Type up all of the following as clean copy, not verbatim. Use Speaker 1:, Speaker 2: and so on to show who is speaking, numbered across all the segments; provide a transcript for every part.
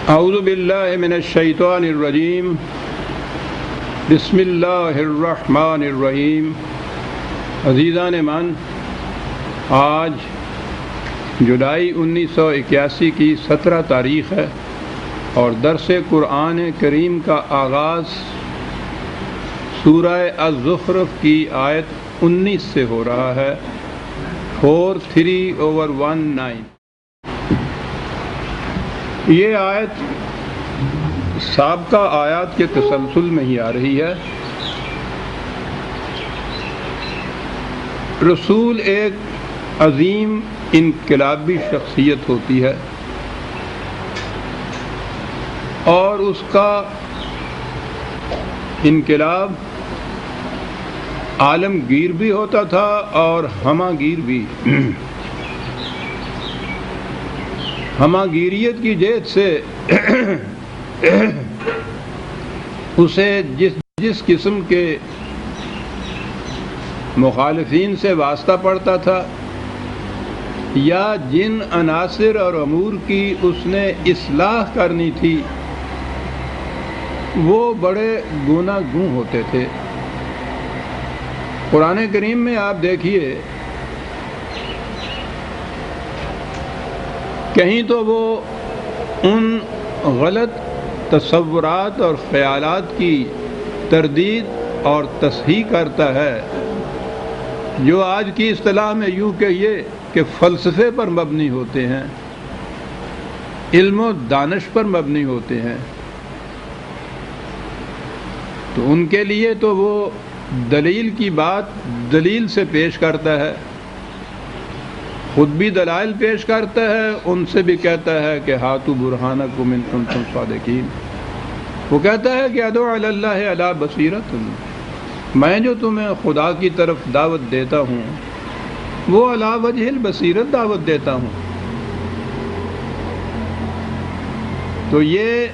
Speaker 1: اعوذ باللہ من الشیطان الرجیم بسم اللہ الرحمن الرحیم۔ عزیزان من، آج جولائی 1981 کی 17 تاریخ ہے اور درس قرآن کریم کا آغاز سورہ الزخرف کی آیت 19 سے ہو رہا ہے، 43/19۔ یہ آیت سابقہ آیات کے تسلسل میں ہی آ رہی ہے۔ رسول ایک عظیم انقلابی شخصیت ہوتی ہے اور اس کا انقلاب عالمگیر بھی ہوتا تھا اور ہمہ گیر بھی۔ ہمہ گیریت کی جہت سے اسے جس قسم کے مخالفین سے واسطہ پڑتا تھا یا جن عناصر اور امور کی اس نے اصلاح کرنی تھی وہ بڑے گوناہ گوں ہوتے تھے۔ قرآن کریم میں آپ دیکھیے، کہیں تو وہ ان غلط تصورات اور خیالات کی تردید اور تصحیح کرتا ہے جو آج کی اصطلاح میں یوں کہیے کہ فلسفے پر مبنی ہوتے ہیں، علم و دانش پر مبنی ہوتے ہیں۔ تو ان کے لیے تو وہ دلیل کی بات دلیل سے پیش کرتا ہے، خود بھی دلائل پیش کرتا ہے، ان سے بھی کہتا ہے کہ ہاتوا برہانکم ان کنتم صادقین۔ وہ کہتا ہے کہ ادعو علی اللہ علی بصیرۃ، میں جو تمہیں خدا کی طرف دعوت دیتا ہوں وہ علی وجہ البصیرت دعوت دیتا ہوں۔ تو یہ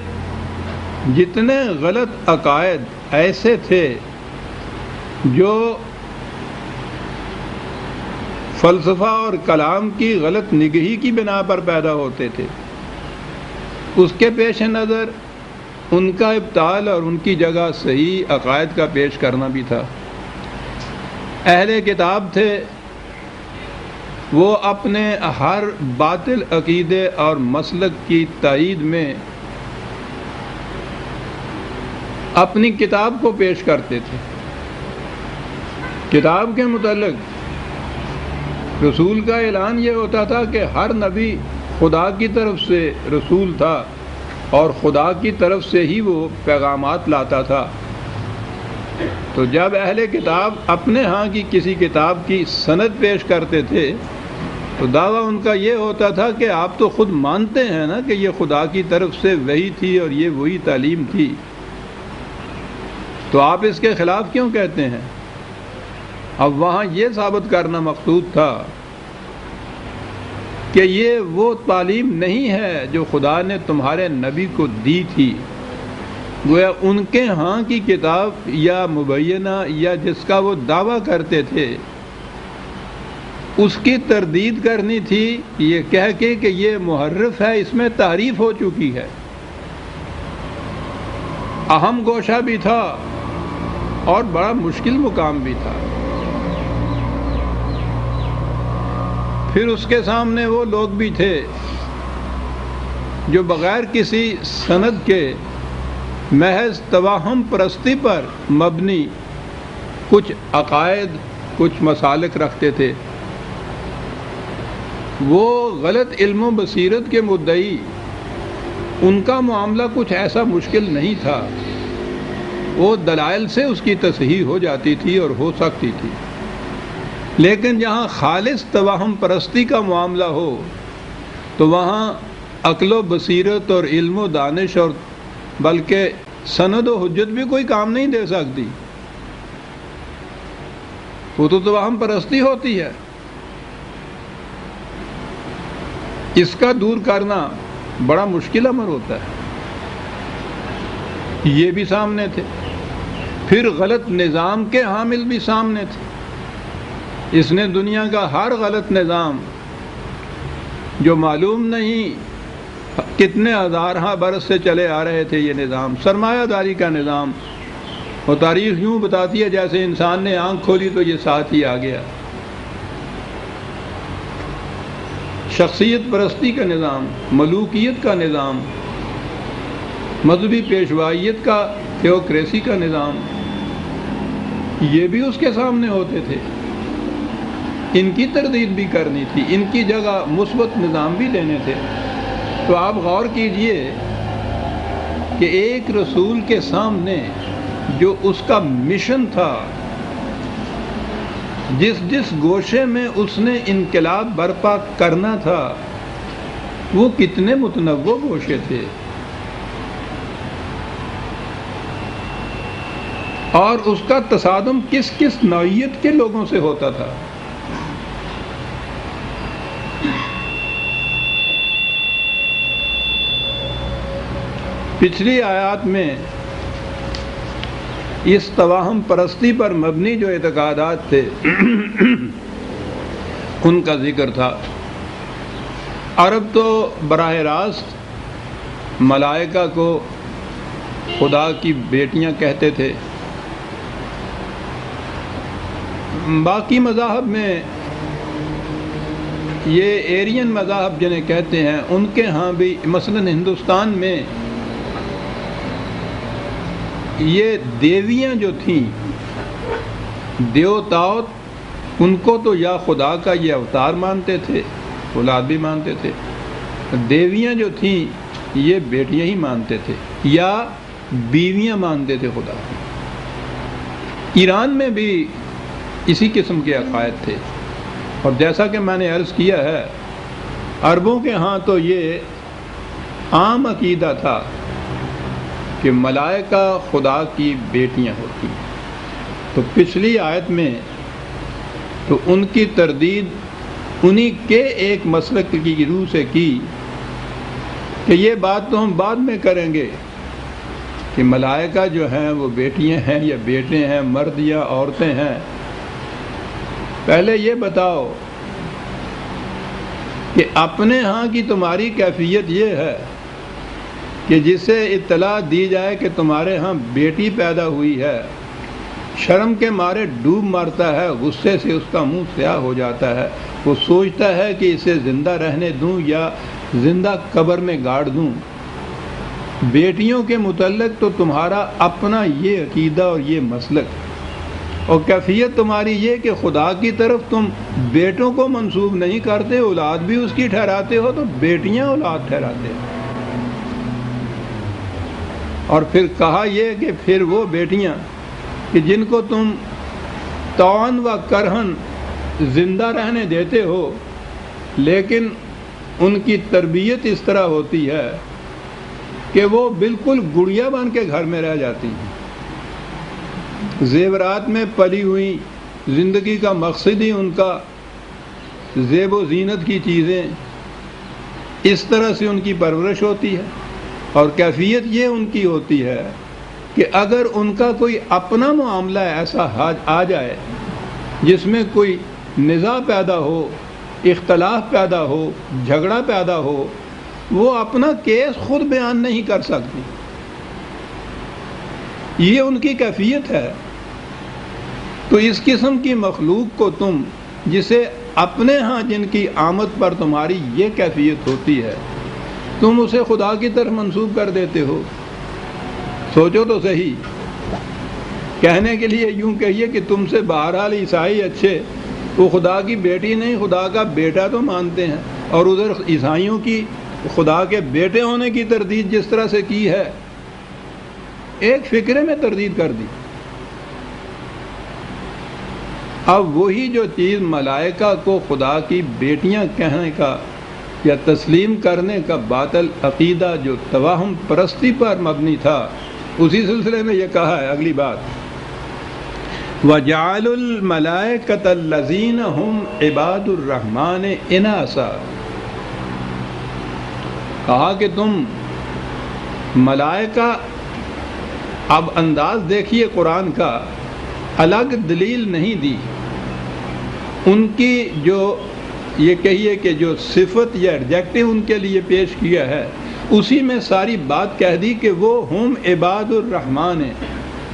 Speaker 1: جتنے غلط عقائد ایسے تھے جو فلسفہ اور کلام کی غلط نگہی کی بنا پر پیدا ہوتے تھے، اس کے پیش نظر ان کا ابطال اور ان کی جگہ صحیح عقائد کا پیش کرنا بھی تھا۔ اہل کتاب تھے، وہ اپنے ہر باطل عقیدے اور مسلک کی تائید میں اپنی کتاب کو پیش کرتے تھے۔ کتاب کے متعلق رسول کا اعلان یہ ہوتا تھا کہ ہر نبی خدا کی طرف سے رسول تھا اور خدا کی طرف سے ہی وہ پیغامات لاتا تھا۔ تو جب اہل کتاب اپنے ہاں کی کسی کتاب کی سند پیش کرتے تھے تو دعویٰ ان کا یہ ہوتا تھا کہ آپ تو خود مانتے ہیں نا کہ یہ خدا کی طرف سے وحی تھی اور یہ وہی تعلیم تھی، تو آپ اس کے خلاف کیوں کہتے ہیں؟ اب وہاں یہ ثابت کرنا مقصود تھا کہ یہ وہ تعلیم نہیں ہے جو خدا نے تمہارے نبی کو دی تھی۔ گویا ان کے ہاں کی کتاب یا مبینہ یا جس کا وہ دعویٰ کرتے تھے اس کی تردید کرنی تھی، یہ کہہ کے کہ یہ محرف ہے، اس میں تعریف ہو چکی ہے۔ اہم گوشہ بھی تھا اور بڑا مشکل مقام بھی تھا۔ پھر اس کے سامنے وہ لوگ بھی تھے جو بغیر کسی سند کے محض توہم پرستی پر مبنی کچھ عقائد، کچھ مسالک رکھتے تھے۔ وہ غلط علم و بصیرت کے مدعی، ان کا معاملہ کچھ ایسا مشکل نہیں تھا، وہ دلائل سے اس کی تصحیح ہو جاتی تھی اور ہو سکتی تھی۔ لیکن جہاں خالص توہم پرستی کا معاملہ ہو تو وہاں عقل و بصیرت اور علم و دانش اور بلکہ سند و حجت بھی کوئی کام نہیں دے سکتی، وہ تو توہم پرستی ہوتی ہے۔ اس کا دور کرنا بڑا مشکل امر ہوتا ہے۔ یہ بھی سامنے تھے، پھر غلط نظام کے حامل بھی سامنے تھے۔ اس نے دنیا کا ہر غلط نظام جو معلوم نہیں کتنے ہزارہ برس سے چلے آ رہے تھے یہ نظام، سرمایہ داری کا نظام، اور تاریخ یوں بتاتی ہے جیسے انسان نے آنکھ کھولی تو یہ ساتھ ہی آ گیا۔ شخصیت پرستی کا نظام، ملوکیت کا نظام، مذہبی پیشوائیت کا، تھیوکریسی کا نظام، یہ بھی اس کے سامنے ہوتے تھے۔ ان کی تردید بھی کرنی تھی، ان کی جگہ مثبت نظام بھی لینے تھے۔ تو آپ غور کیجئے کہ ایک رسول کے سامنے جو اس کا مشن تھا، جس گوشے میں اس نے انقلاب برپا کرنا تھا، وہ کتنے متنوع گوشے تھے، اور اس کا تصادم کس کس نوعیت کے لوگوں سے ہوتا تھا۔ پچھلی آیات میں اس توہم پرستی پر مبنی جو اعتقادات تھے ان کا ذکر تھا۔ عرب تو براہ راست ملائکہ کو خدا کی بیٹیاں کہتے تھے۔ باقی مذاہب میں یہ ایرین مذاہب جنہیں کہتے ہیں، ان کے ہاں بھی مثلا ہندوستان میں یہ دیویاں جو تھیں، دیوتاؤں، ان کو تو یا خدا کا یہ اوتار مانتے تھے، اولاد بھی مانتے تھے، دیویاں جو تھیں یہ بیٹیاں ہی مانتے تھے یا بیویاں مانتے تھے خدا۔ ایران میں بھی اسی قسم کے عقائد تھے، اور جیسا کہ میں نے عرض کیا ہے، عربوں کے ہاں تو یہ عام عقیدہ تھا کہ ملائکہ خدا کی بیٹیاں ہوتی ہیں۔ تو پچھلی آیت میں تو ان کی تردید انہی کے ایک مسلک کی روح سے کی کہ یہ بات تو ہم بعد میں کریں گے کہ ملائکہ جو ہیں وہ بیٹیاں ہیں یا بیٹے ہیں، مرد یا عورتیں ہیں۔ پہلے یہ بتاؤ کہ اپنے ہاں کی تمہاری کیفیت یہ ہے کہ جسے اطلاع دی جائے کہ تمہارے ہاں بیٹی پیدا ہوئی ہے، شرم کے مارے ڈوب مرتا ہے، غصے سے اس کا منہ سیاہ ہو جاتا ہے، وہ سوچتا ہے کہ اسے زندہ رہنے دوں یا زندہ قبر میں گاڑ دوں۔ بیٹیوں کے متعلق تو تمہارا اپنا یہ عقیدہ اور یہ مسلک، اور کیفیت تمہاری یہ کہ خدا کی طرف تم بیٹوں کو منسوب نہیں کرتے، اولاد بھی اس کی ٹھہراتے ہو، تو بیٹیاں اولاد ٹھہراتے ہو۔ اور پھر کہا یہ کہ پھر وہ بیٹیاں کہ جن کو تم طوعاً و کرہن زندہ رہنے دیتے ہو، لیکن ان کی تربیت اس طرح ہوتی ہے کہ وہ بالکل گڑیا بن کے گھر میں رہ جاتی ہیں، زیورات میں پلی ہوئی، زندگی کا مقصد ہی ان کا زیب و زینت کی چیزیں، اس طرح سے ان کی پرورش ہوتی ہے۔ اور کیفیت یہ ان کی ہوتی ہے کہ اگر ان کا کوئی اپنا معاملہ ایسا آ جائے جس میں کوئی نزاع پیدا ہو، اختلاف پیدا ہو، جھگڑا پیدا ہو، وہ اپنا کیس خود بیان نہیں کر سکتی۔ یہ ان کی کیفیت ہے۔ تو اس قسم کی مخلوق کو تم، جسے اپنے ہاں جن کی آمد پر تمہاری یہ کیفیت ہوتی ہے، تم اسے خدا کی طرف منسوب کر دیتے ہو۔ سوچو تو صحیح، کہنے کے لیے یوں کہیے کہ تم سے بہرحال عیسائی اچھے، وہ خدا کی بیٹی نہیں خدا کا بیٹا تو مانتے ہیں، اور ادھر عیسائیوں کی خدا کے بیٹے ہونے کی تردید جس طرح سے کی ہے، ایک فکرے میں تردید کر دی۔ اب وہی جو چیز ملائکہ کو خدا کی بیٹیاں کہنے کا یا تسلیم کرنے کا باطل عقیدہ جو توہم پرستی پر مبنی تھا، اسی سلسلے میں یہ کہا ہے اگلی بات، وَجَعَلُوا الْمَلَائِكَةَ الَّذِينَ هُمْ عِبَادُ الرَّحْمَنِ إِنَاثًا، کہا کہ تم ملائکہ، اب انداز دیکھیے قرآن کا، الگ دلیل نہیں دی، ان کی جو یہ کہیے کہ جو صفت یا ایڈجیکٹو ان کے لیے پیش کیا ہے، اسی میں ساری بات کہہ دی کہ وہ ہم عباد الرحمن ہیں،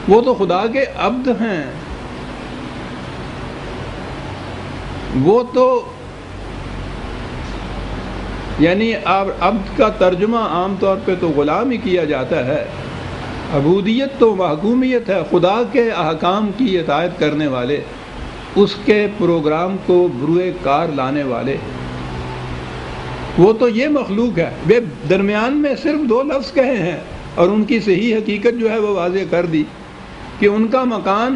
Speaker 1: وہ تو خدا کے عبد ہیں، وہ تو یعنی عبد کا ترجمہ عام طور پہ تو غلام ہی کیا جاتا ہے، عبودیت تو محکومیت ہے، خدا کے احکام کی اطاعت کرنے والے، اس کے پروگرام کو بروئے کار لانے والے، وہ تو یہ مخلوق ہے۔ وہ درمیان میں صرف دو لفظ کہے ہیں اور ان کی صحیح حقیقت جو ہے وہ واضح کر دی کہ ان کا مکان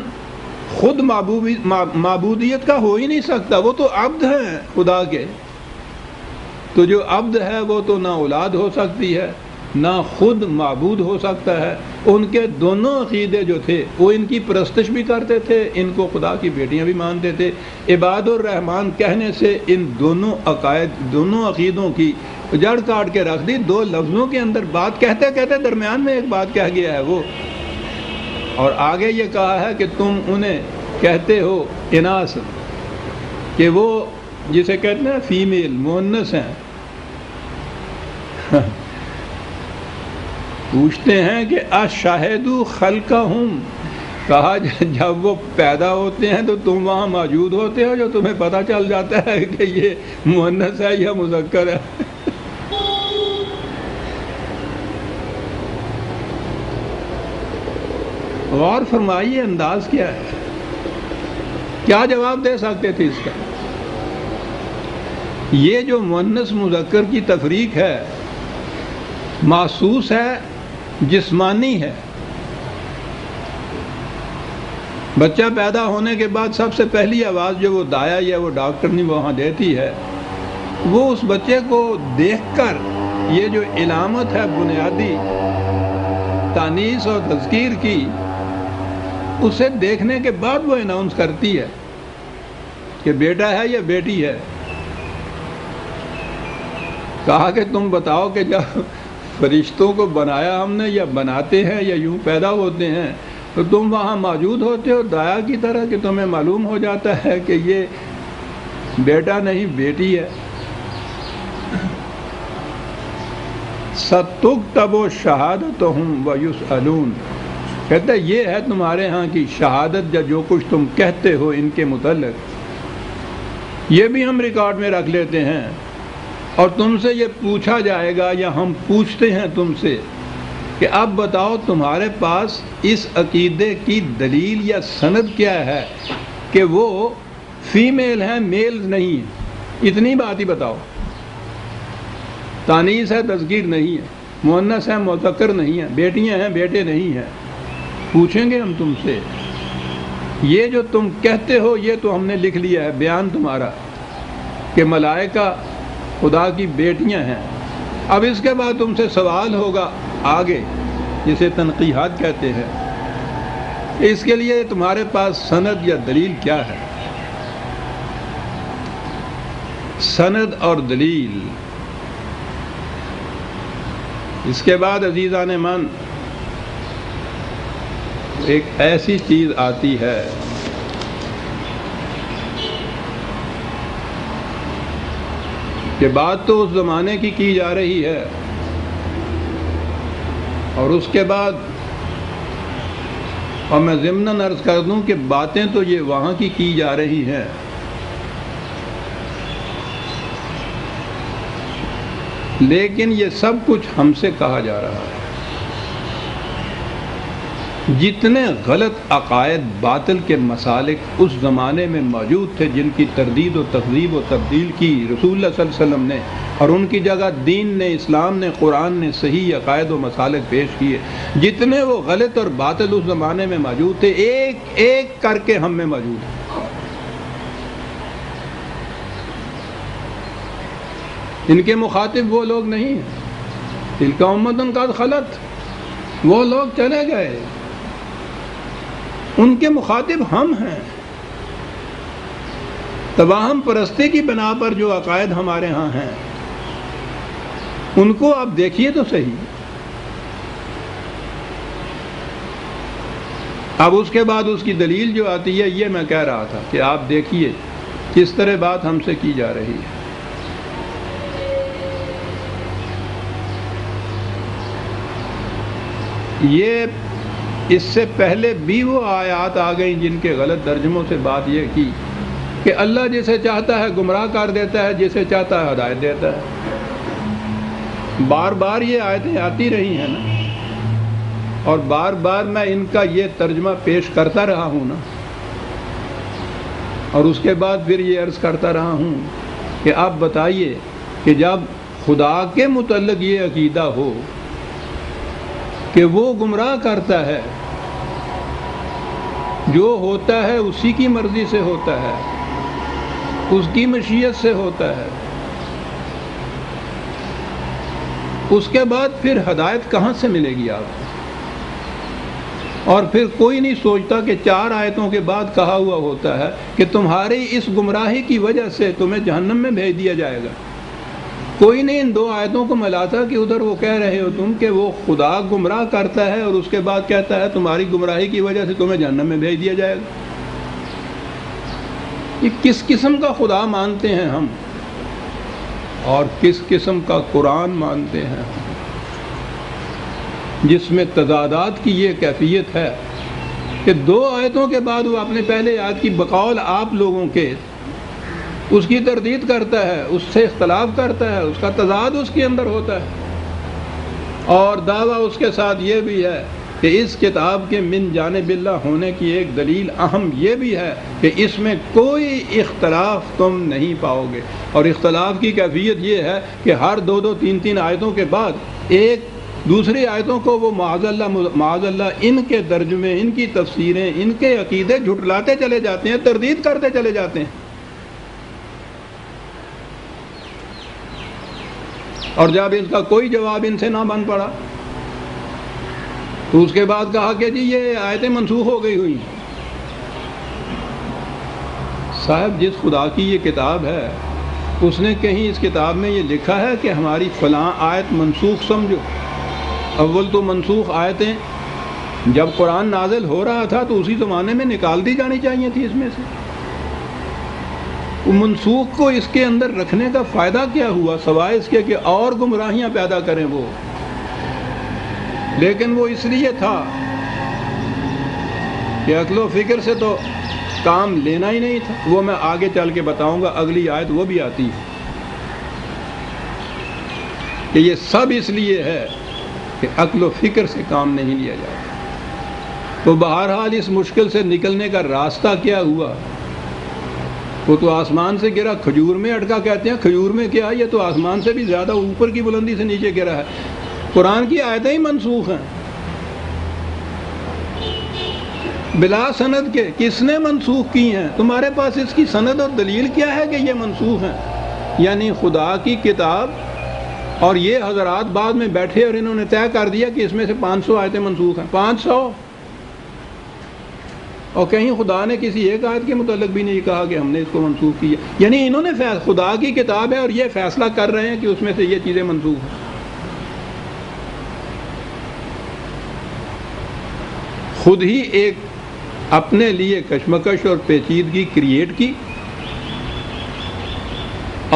Speaker 1: خود معبودیت کا ہو ہی نہیں سکتا، وہ تو عبد ہیں خدا کے۔ تو جو عبد ہے وہ تو نہ اولاد ہو سکتی ہے نہ خود معبود ہو سکتا ہے۔ ان کے دونوں عقیدے جو تھے وہ ان کی پرستش بھی کرتے تھے، ان کو خدا کی بیٹیاں بھی مانتے تھے۔ عباد الرحمن کہنے سے ان دونوں عقائد، دونوں عقیدوں کی جڑ کاٹ کے رکھ دی۔ دو لفظوں کے اندر بات کہتے کہتے درمیان میں ایک بات کہہ گیا ہے وہ، اور آگے یہ کہا ہے کہ تم انہیں کہتے ہو اناس، کہ وہ جسے کہتے ہیں فیمیل، مؤنث ہیں۔ پوچھتے ہیں کہ اشاہدوا خلقہم، کہا جب وہ پیدا ہوتے ہیں تو تم وہاں موجود ہوتے ہو جو تمہیں پتہ چل جاتا ہے کہ یہ مؤنث ہے یا مذکر ہے؟ غور فرمائیے انداز کیا ہے، کیا جواب دے سکتے تھے اس کا؟ یہ جو مؤنث مذکر کی تفریق ہے محسوس ہے، جسمانی ہے۔ بچہ پیدا ہونے کے بعد سب سے پہلی آواز جو وہ دایا یا وہ ڈاکٹرنی وہاں دیتی ہے، وہ اس بچے کو دیکھ کر یہ جو علامت ہے بنیادی تانیث اور تذکیر کی، اسے دیکھنے کے بعد وہ اناؤنس کرتی ہے کہ بیٹا ہے یا بیٹی ہے۔ کہا کہ تم بتاؤ کہ جب فرشتوں کو بنایا ہم نے یا بناتے ہیں یا یوں پیدا ہوتے ہیں تو تم وہاں موجود ہوتے ہو دایا کی طرح کہ تمہیں معلوم ہو جاتا ہے کہ یہ بیٹا نہیں بیٹی ہے۔ سَتُكْتَبُ شَهَادَتُهُمْ وَيُسْأَلُونَ، کہتا ہے یہ ہے تمہارے ہاں کی شہادت، یا جو کچھ تم کہتے ہو ان کے متعلق یہ بھی ہم ریکارڈ میں رکھ لیتے ہیں، اور تم سے یہ پوچھا جائے گا یا ہم پوچھتے ہیں تم سے کہ اب بتاؤ تمہارے پاس اس عقیدے کی دلیل یا سند کیا ہے کہ وہ فیمیل ہیں میل نہیں ہیں، اتنی بات ہی بتاؤ۔ تانیث ہے تذکیر نہیں ہے، مؤنث ہے مذکر نہیں ہے، بیٹیاں ہیں بیٹے نہیں ہیں۔ پوچھیں گے ہم تم سے، یہ جو تم کہتے ہو یہ تو ہم نے لکھ لیا ہے بیان تمہارا کہ ملائکہ خدا کی بیٹیاں ہیں۔ اب اس کے بعد تم سے سوال ہوگا آگے، جسے تنقیحات کہتے ہیں، اس کے لیے تمہارے پاس سند یا دلیل کیا ہے؟ سند اور دلیل۔ اس کے بعد عزیزان من ایک ایسی چیز آتی ہے کہ بات تو اس زمانے کی جا رہی ہے، اور اس کے بعد، اور میں ضمناً عرض کر دوں کہ باتیں تو یہ وہاں کی جا رہی ہیں، لیکن یہ سب کچھ ہم سے کہا جا رہا ہے۔ جتنے غلط عقائد، باطل کے مسالک اس زمانے میں موجود تھے، جن کی تردید و تکذیب و تبدیل کی رسول اللہ صلی اللہ علیہ وسلم نے، اور ان کی جگہ دین نے، اسلام نے، قرآن نے صحیح عقائد و مسالک پیش کیے، جتنے وہ غلط اور باطل اس زمانے میں موجود تھے، ایک ایک کر کے ہم میں موجود ہیں۔ ان کے مخاطب وہ لوگ نہیں ہیں، تلک امۃ قد خلت، وہ لوگ چلے گئے، ان کے مخاطب ہم ہیں۔ تواہم پرستی کی بنا پر جو عقائد ہمارے ہاں ہیں ان کو آپ دیکھیے تو صحیح۔ اب اس کے بعد اس کی دلیل جو آتی ہے، یہ میں کہہ رہا تھا کہ آپ دیکھیے کس طرح بات ہم سے کی جا رہی ہے۔ یہ اس سے پہلے بھی وہ آیات آ گئیں جن کے غلط ترجموں سے بات یہ کی کہ اللہ جسے چاہتا ہے گمراہ کر دیتا ہے، جسے چاہتا ہے ہدایت دیتا ہے۔ بار بار یہ آیتیں آتی رہی ہیں نا، اور بار بار میں ان کا یہ ترجمہ پیش کرتا رہا ہوں نا، اور اس کے بعد پھر یہ عرض کرتا رہا ہوں کہ آپ بتائیے کہ جب خدا کے متعلق یہ عقیدہ ہو کہ وہ گمراہ کرتا ہے، جو ہوتا ہے اسی کی مرضی سے ہوتا ہے، اس کی مشیت سے ہوتا ہے، اس کے بعد پھر ہدایت کہاں سے ملے گی آپ کو؟ اور پھر کوئی نہیں سوچتا کہ 4 آیتوں کے بعد کہا ہوا ہوتا ہے کہ تمہاری اس گمراہی کی وجہ سے تمہیں جہنم میں بھیج دیا جائے گا۔ کوئی نہیں ان 2 آیتوں کو ملاتا کہ ادھر وہ کہہ رہے ہو تم کہ وہ خدا گمراہ کرتا ہے اور اس کے بعد کہتا ہے تمہاری گمراہی کی وجہ سے تمہیں جہنم میں بھیج دیا جائے گا۔ یہ کس قسم کا خدا مانتے ہیں ہم، اور کس قسم کا قرآن مانتے ہیں ہم، جس میں تضادات کی یہ کیفیت ہے کہ 2 آیتوں کے بعد وہ اپنے پہلے آیت کی بقول آپ لوگوں کے اس کی تردید کرتا ہے، اس سے اختلاف کرتا ہے، اس کا تضاد اس کے اندر ہوتا ہے، اور دعویٰ اس کے ساتھ یہ بھی ہے کہ اس کتاب کے من جانب اللہ ہونے کی ایک دلیل اہم یہ بھی ہے کہ اس میں کوئی اختلاف تم نہیں پاؤ گے۔ اور اختلاف کی کیفیت یہ ہے کہ ہر 2 3 آیتوں کے بعد ایک دوسری آیتوں کو وہ معاذ اللہ ان کے ترجمے، ان کی تفسیریں، ان کے عقیدے جھٹلاتے چلے جاتے ہیں، تردید کرتے چلے جاتے ہیں۔ اور جب اس کا کوئی جواب ان سے نہ بن پڑا تو اس کے بعد کہا کہ جی یہ آیتیں منسوخ ہو گئی ہوئی۔ صاحب جس خدا کی یہ کتاب ہے اس نے کہیں اس کتاب میں یہ لکھا ہے کہ ہماری فلاں آیت منسوخ سمجھو؟ اول تو منسوخ آیتیں جب قرآن نازل ہو رہا تھا تو اسی زمانے میں نکال دی جانی چاہیے تھی اس میں سے۔ منسوخ کو اس کے اندر رکھنے کا فائدہ کیا ہوا سوائے اس کے کہ اور گمراہیاں پیدا کریں وہ؟ لیکن وہ اس لیے تھا کہ عقل و فکر سے تو کام لینا ہی نہیں تھا۔ وہ میں آگے چل کے بتاؤں گا، اگلی آیت وہ بھی آتی ہے کہ یہ سب اس لیے ہے کہ عقل و فکر سے کام نہیں لیا جاتا۔ تو بہرحال اس مشکل سے نکلنے کا راستہ کیا ہوا؟ وہ تو آسمان سے گرا، کھجور میں اٹکا کہتے ہیں۔ کھجور میں کیا؟ یہ تو آسمان سے بھی زیادہ اوپر کی بلندی سے نیچے گرا ہے۔ قرآن کی آیتیں ہی منسوخ ہیں بلا سند کے۔ کس نے منسوخ کی ہیں؟ تمہارے پاس اس کی سند اور دلیل کیا ہے کہ یہ منسوخ ہیں؟ یعنی خدا کی کتاب، اور یہ حضرات بعد میں بیٹھے اور انہوں نے طے کر دیا کہ اس میں سے 500 آیتیں منسوخ ہیں۔ 500! اور کہیں خدا نے کسی ایک آیت کے متعلق بھی نہیں کہا کہ ہم نے اس کو منسوخ کیا۔ یعنی انہوں نے خدا کی کتاب ہے اور یہ فیصلہ کر رہے ہیں کہ اس میں سے یہ چیزیں منسوخ ہیں۔ خود ہی ایک اپنے لیے کشمکش اور پیچیدگی کریٹ کی،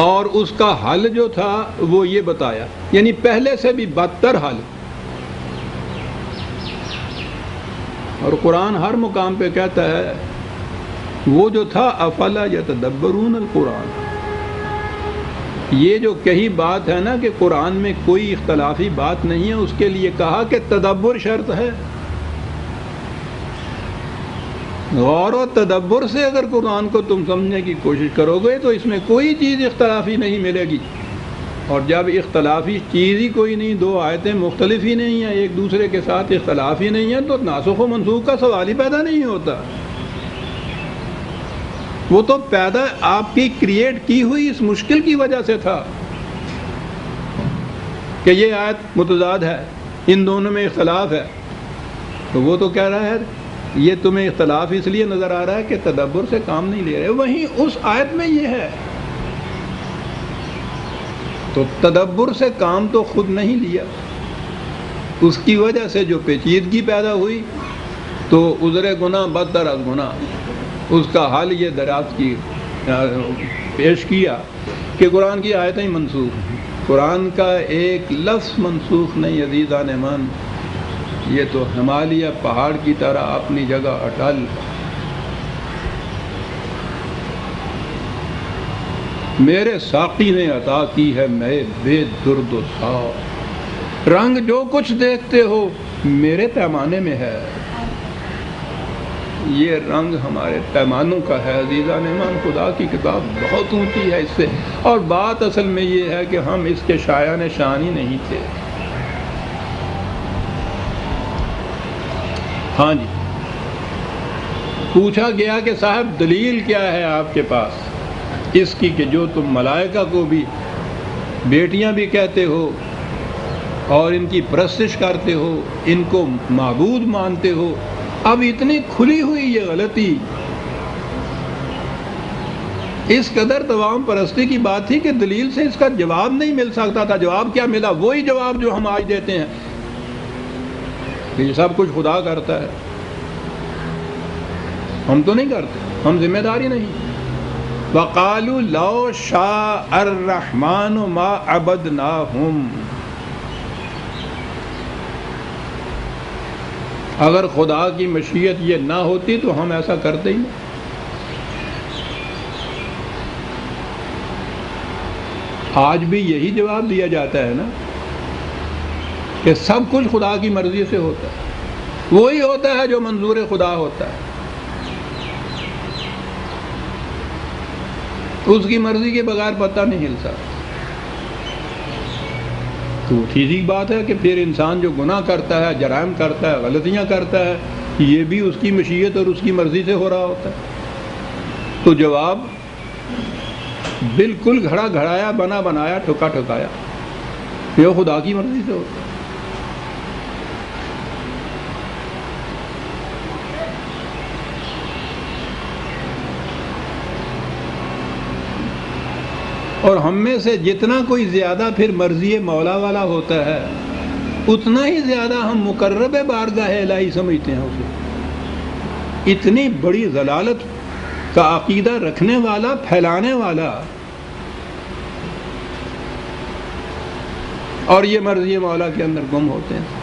Speaker 1: اور اس کا حل جو تھا وہ یہ بتایا، یعنی پہلے سے بھی بدتر حل۔ اور قرآن ہر مقام پہ کہتا ہے وہ جو تھا افلا یتدبرون القرآن۔ یہ جو کہی بات ہے نا کہ قرآن میں کوئی اختلافی بات نہیں ہے، اس کے لیے کہا کہ تدبر شرط ہے۔ غور و تدبر سے اگر قرآن کو تم سمجھنے کی کوشش کرو گے تو اس میں کوئی چیز اختلافی نہیں ملے گی۔ اور جب اختلافی چیز ہی کوئی نہیں، 2 آیتیں مختلف ہی نہیں ہیں، ایک دوسرے کے ساتھ اختلاف ہی نہیں ہے، تو ناسخ و منسوخ کا سوال ہی پیدا نہیں ہوتا۔ وہ تو پیدا آپ کی کریٹ کی ہوئی اس مشکل کی وجہ سے تھا کہ یہ آیت متضاد ہے، ان دونوں میں اختلاف ہے۔ تو وہ تو کہہ رہا ہے یہ تمہیں اختلاف اس لیے نظر آ رہا ہے کہ تدبر سے کام نہیں لے رہے۔ وہیں اس آیت میں یہ ہے، تو تدبر سے کام تو خود نہیں لیا، اس کی وجہ سے جو پیچیدگی پیدا ہوئی تو عذر گناہ بدتر از گناہ، اس کا حل یہ دریافت کی پیش کیا کہ قرآن کی آیتیں منسوخ ہیں۔ قرآن کا ایک لفظ منسوخ نہیں عزیزان من۔ یہ تو ہمالیہ پہاڑ کی طرح اپنی جگہ اٹل. میرے ساقی نے عطا کی ہے میں بے درد و ساو، رنگ جو کچھ دیکھتے ہو میرے پیمانے میں ہے. یہ رنگ ہمارے پیمانوں کا ہے. عزیزان ایمان، خدا کی کتاب بہت اونچی ہے اس سے، اور بات اصل میں یہ ہے کہ ہم اس کے شایان شان ہی نہیں تھے. ہاں جی، پوچھا گیا کہ صاحب دلیل کیا ہے آپ کے پاس اس کی کہ جو تم ملائکہ کو بھی بیٹیاں بھی کہتے ہو اور ان کی پرستش کرتے ہو، ان کو معبود مانتے ہو، اب اتنی کھلی ہوئی یہ غلطی، اس قدر توام پرستی کی بات تھی کہ دلیل سے اس کا جواب نہیں مل سکتا تھا. جواب کیا ملا؟ وہی جواب جو ہم آج دیتے ہیں کہ یہ سب کچھ خدا کرتا ہے. ہم تو نہیں کرتے، ہم ذمہ داری نہیں. وَقَالُوا لَوْ شَاءَ الرَّحْمَنُ مَا عَبَدْنَاهُمْ، اگر خدا کی مشیت یہ نہ ہوتی تو ہم ایسا کرتے ہی نہیں. آج بھی یہی جواب دیا جاتا ہے نا کہ سب کچھ خدا کی مرضی سے ہوتا ہے، وہی ہوتا ہے جو منظور خدا ہوتا ہے. اس کی مرضی کے بغیر پتہ نہیں ہل سکتا. تو سیدھی بات ہے کہ پھر انسان جو گناہ کرتا ہے، جرائم کرتا ہے، غلطیاں کرتا ہے، یہ بھی اس کی مشیت اور اس کی مرضی سے ہو رہا ہوتا ہے. تو جواب بالکل گھڑا گھڑایا، بنا بنایا، ٹھکا ٹھکایا، یہ خدا کی مرضی سے ہوتا ہے. اور ہم میں سے جتنا کوئی زیادہ پھر مرضی مولا والا ہوتا ہے اتنا ہی زیادہ ہم مقرب بارگاہ الہی سمجھتے ہیں اسے. اتنی بڑی ضلالت کا عقیدہ رکھنے والا، پھیلانے والا، اور یہ مرضی مولا کے اندر گم ہوتے ہیں.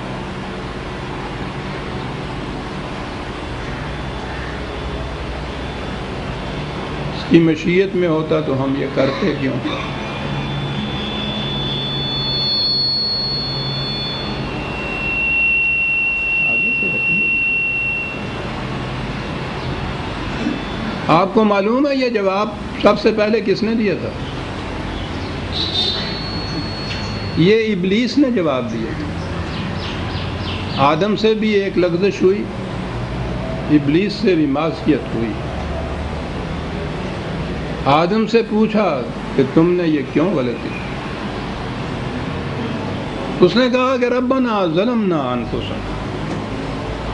Speaker 1: کی مشیت میں ہوتا تو ہم یہ کرتے کیوں؟ آپ کو معلوم ہے یہ جواب سب سے پہلے کس نے دیا تھا؟ یہ ابلیس نے جواب دیا. آدم سے بھی ایک لغزش ہوئی، ابلیس سے بھی معصیت ہوئی. آدم سے پوچھا کہ تم نے یہ کیوں غلطی؟ اس نے کہا کہ ربنا ظلمنا انفسنا،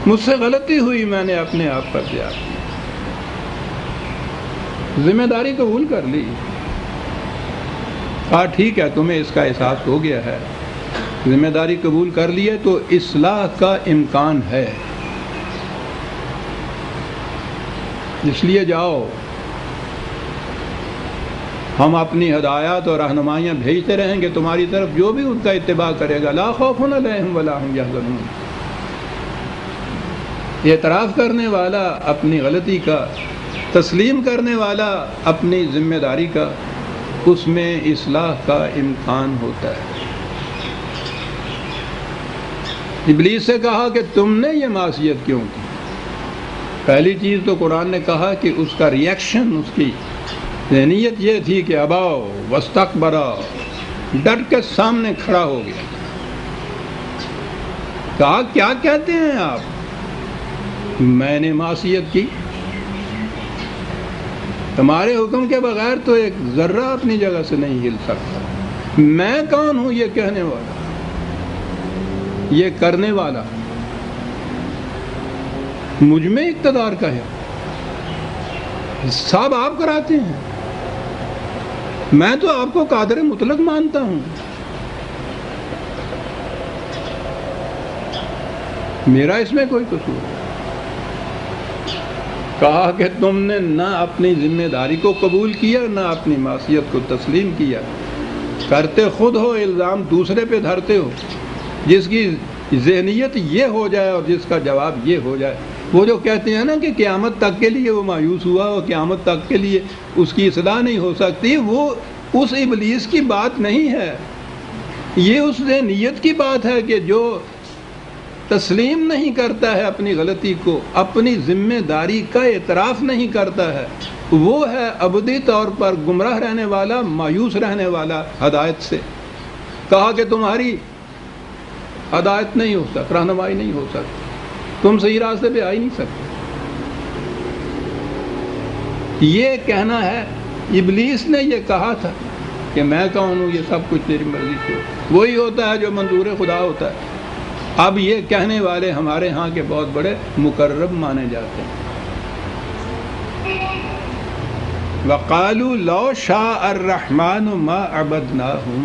Speaker 1: مجھ سے غلطی ہوئی، میں نے اپنے آپ پر کیا. ذمہ داری قبول کر لی. کہا ٹھیک ہے، تمہیں اس کا احساس ہو گیا ہے، ذمہ داری قبول کر لی ہے تو اصلاح کا امکان ہے، اس لیے جاؤ، ہم اپنی ہدایات اور رہنمائیاں بھیجتے رہیں گے تمہاری طرف، جو بھی ان کا اتباع کرے گا لا خوف علیہم ولا هم یحزنون. اعتراف کرنے والا اپنی غلطی کا، تسلیم کرنے والا اپنی ذمہ داری کا، اس میں اصلاح کا امکان ہوتا ہے. ابلیس سے کہا کہ تم نے یہ معصیت کیوں کی؟ پہلی چیز تو قرآن نے کہا کہ اس کا ریئیکشن، اس کی ذہنیت یہ تھی کہ اباؤ واستکبرا، ڈٹ کے سامنے کھڑا ہو گیا. کہا کیا کہتے ہیں آپ؟ میں نے معصیت کی؟ تمہارے حکم کے بغیر تو ایک ذرہ اپنی جگہ سے نہیں ہل سکتا. میں کون ہوں یہ کہنے والا، یہ کرنے والا؟ مجھ میں اقتدار کا ہے، سب آپ کراتے ہیں، میں تو آپ کو قادر مطلق مانتا ہوں، میرا اس میں کوئی قصور نہیں. کہا کہ تم نے نہ اپنی ذمہ داری کو قبول کیا، نہ اپنی معصیت کو تسلیم کیا، کرتے خود ہو، الزام دوسرے پہ دھرتے ہو. جس کی ذہنیت یہ ہو جائے اور جس کا جواب یہ ہو جائے. وہ جو کہتے ہیں نا کہ قیامت تک کے لیے وہ مایوس ہوا اور قیامت تک کے لیے اس کی اصلاح نہیں ہو سکتی، وہ اس ابلیس کی بات نہیں ہے. یہ اس ذہنیت کی بات ہے کہ جو تسلیم نہیں کرتا ہے اپنی غلطی کو، اپنی ذمہ داری کا اعتراف نہیں کرتا ہے، وہ ہے ابدی طور پر گمراہ رہنے والا، مایوس رہنے والا ہدایت سے. کہا کہ تمہاری ہدایت نہیں ہو سکتی، رہنمائی نہیں ہو سکتی، تم صحیح راستے پہ آ ہی نہیں سکتے. یہ کہنا ہے ابلیس نے یہ کہا تھا کہ میں کون ہوں، یہ سب کچھ تیری مرضی سے، وہی ہوتا ہے جو منظور خدا ہوتا ہے. اب یہ کہنے والے ہمارے ہاں کے بہت بڑے مقرب مانے جاتے ہیں. وَقَالُوا لَوْ شَاءَ الرَّحْمَنُ مَا عَبَدْنَاهُمْ،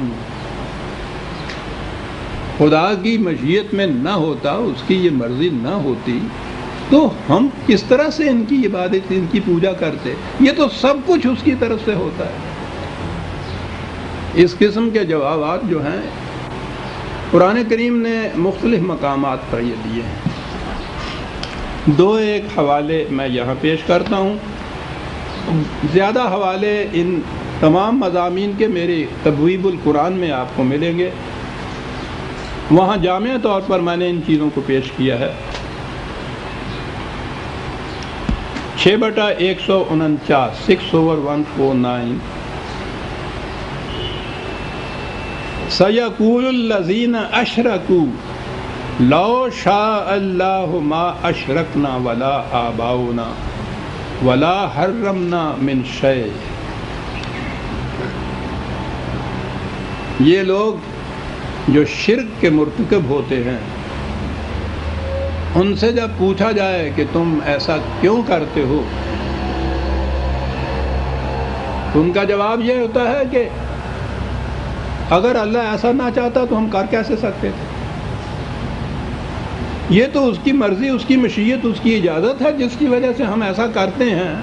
Speaker 1: خدا کی مشیت میں نہ ہوتا، اس کی یہ مرضی نہ ہوتی تو ہم کس طرح سے ان کی عبادت، ان کی پوجا کرتے؟ یہ تو سب کچھ اس کی طرف سے ہوتا ہے. اس قسم کے جوابات جو ہیں قرآن کریم نے مختلف مقامات پر یہ دیے ہیں. دو ایک حوالے میں یہاں پیش کرتا ہوں. زیادہ حوالے ان تمام مضامین کے میرے تبویب القرآن میں آپ کو ملیں گے، وہاں جامع طور پر میں نے ان چیزوں کو پیش کیا ہے. 6/149 6/149 سَيَقُولُ الَّذِينَ أَشْرَكُوا لَوْ شَاءَ اللَّهُ مَا أَشْرَكْنَا وَلَا آبَاؤُنَا وَلَا حَرَّمْنَا مِنْ شَيْءٍ. یہ لوگ جو شرک کے مرتکب ہوتے ہیں، ان سے جب پوچھا جائے کہ تم ایسا کیوں کرتے ہو، تو ان کا جواب یہ ہوتا ہے کہ اگر اللہ ایسا نہ چاہتا تو ہم کر کیسے سکتے تھے؟ یہ تو اس کی مرضی، اس کی مشیت، اس کی اجازت ہے جس کی وجہ سے ہم ایسا کرتے ہیں.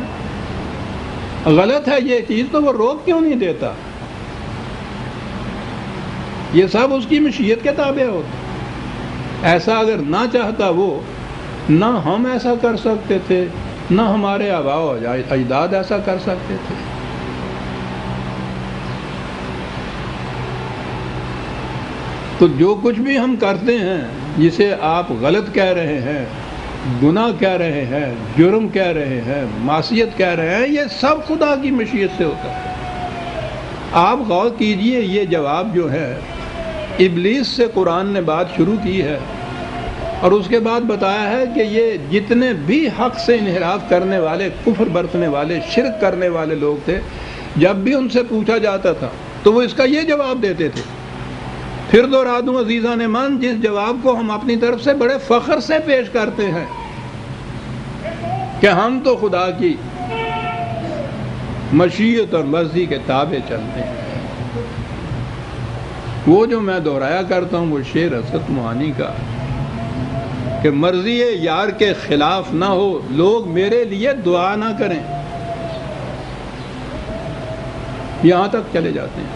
Speaker 1: غلط ہے یہ چیز تو وہ روک کیوں نہیں دیتا؟ یہ سب اس کی مشیت کے تابع ہوتا. ایسا اگر نہ چاہتا وہ، نہ ہم ایسا کر سکتے تھے، نہ ہمارے آباء و اجداد ایسا کر سکتے تھے. تو جو کچھ بھی ہم کرتے ہیں، جسے آپ غلط کہہ رہے ہیں، گناہ کہہ رہے ہیں، جرم کہہ رہے ہیں، معصیت کہہ رہے ہیں، یہ سب خدا کی مشیت سے ہوتا ہے. آپ غور کیجئے، یہ جواب جو ہے ابلیس سے قرآن نے بات شروع کی ہے، اور اس کے بعد بتایا ہے کہ یہ جتنے بھی حق سے انحراف کرنے والے، کفر برتنے والے، شرک کرنے والے لوگ تھے، جب بھی ان سے پوچھا جاتا تھا تو وہ اس کا یہ جواب دیتے تھے. پھر دوہرا دوں عزیزان من، جس جواب کو ہم اپنی طرف سے بڑے فخر سے پیش کرتے ہیں کہ ہم تو خدا کی مشیت اور مرضی کے تابع چلتے ہیں. وہ جو میں دہرایا کرتا ہوں وہ شعر حسرت موہانی کا کہ مرضی یار کے خلاف نہ ہو، لوگ میرے لیے دعا نہ کریں، یہاں تک چلے جاتے ہیں.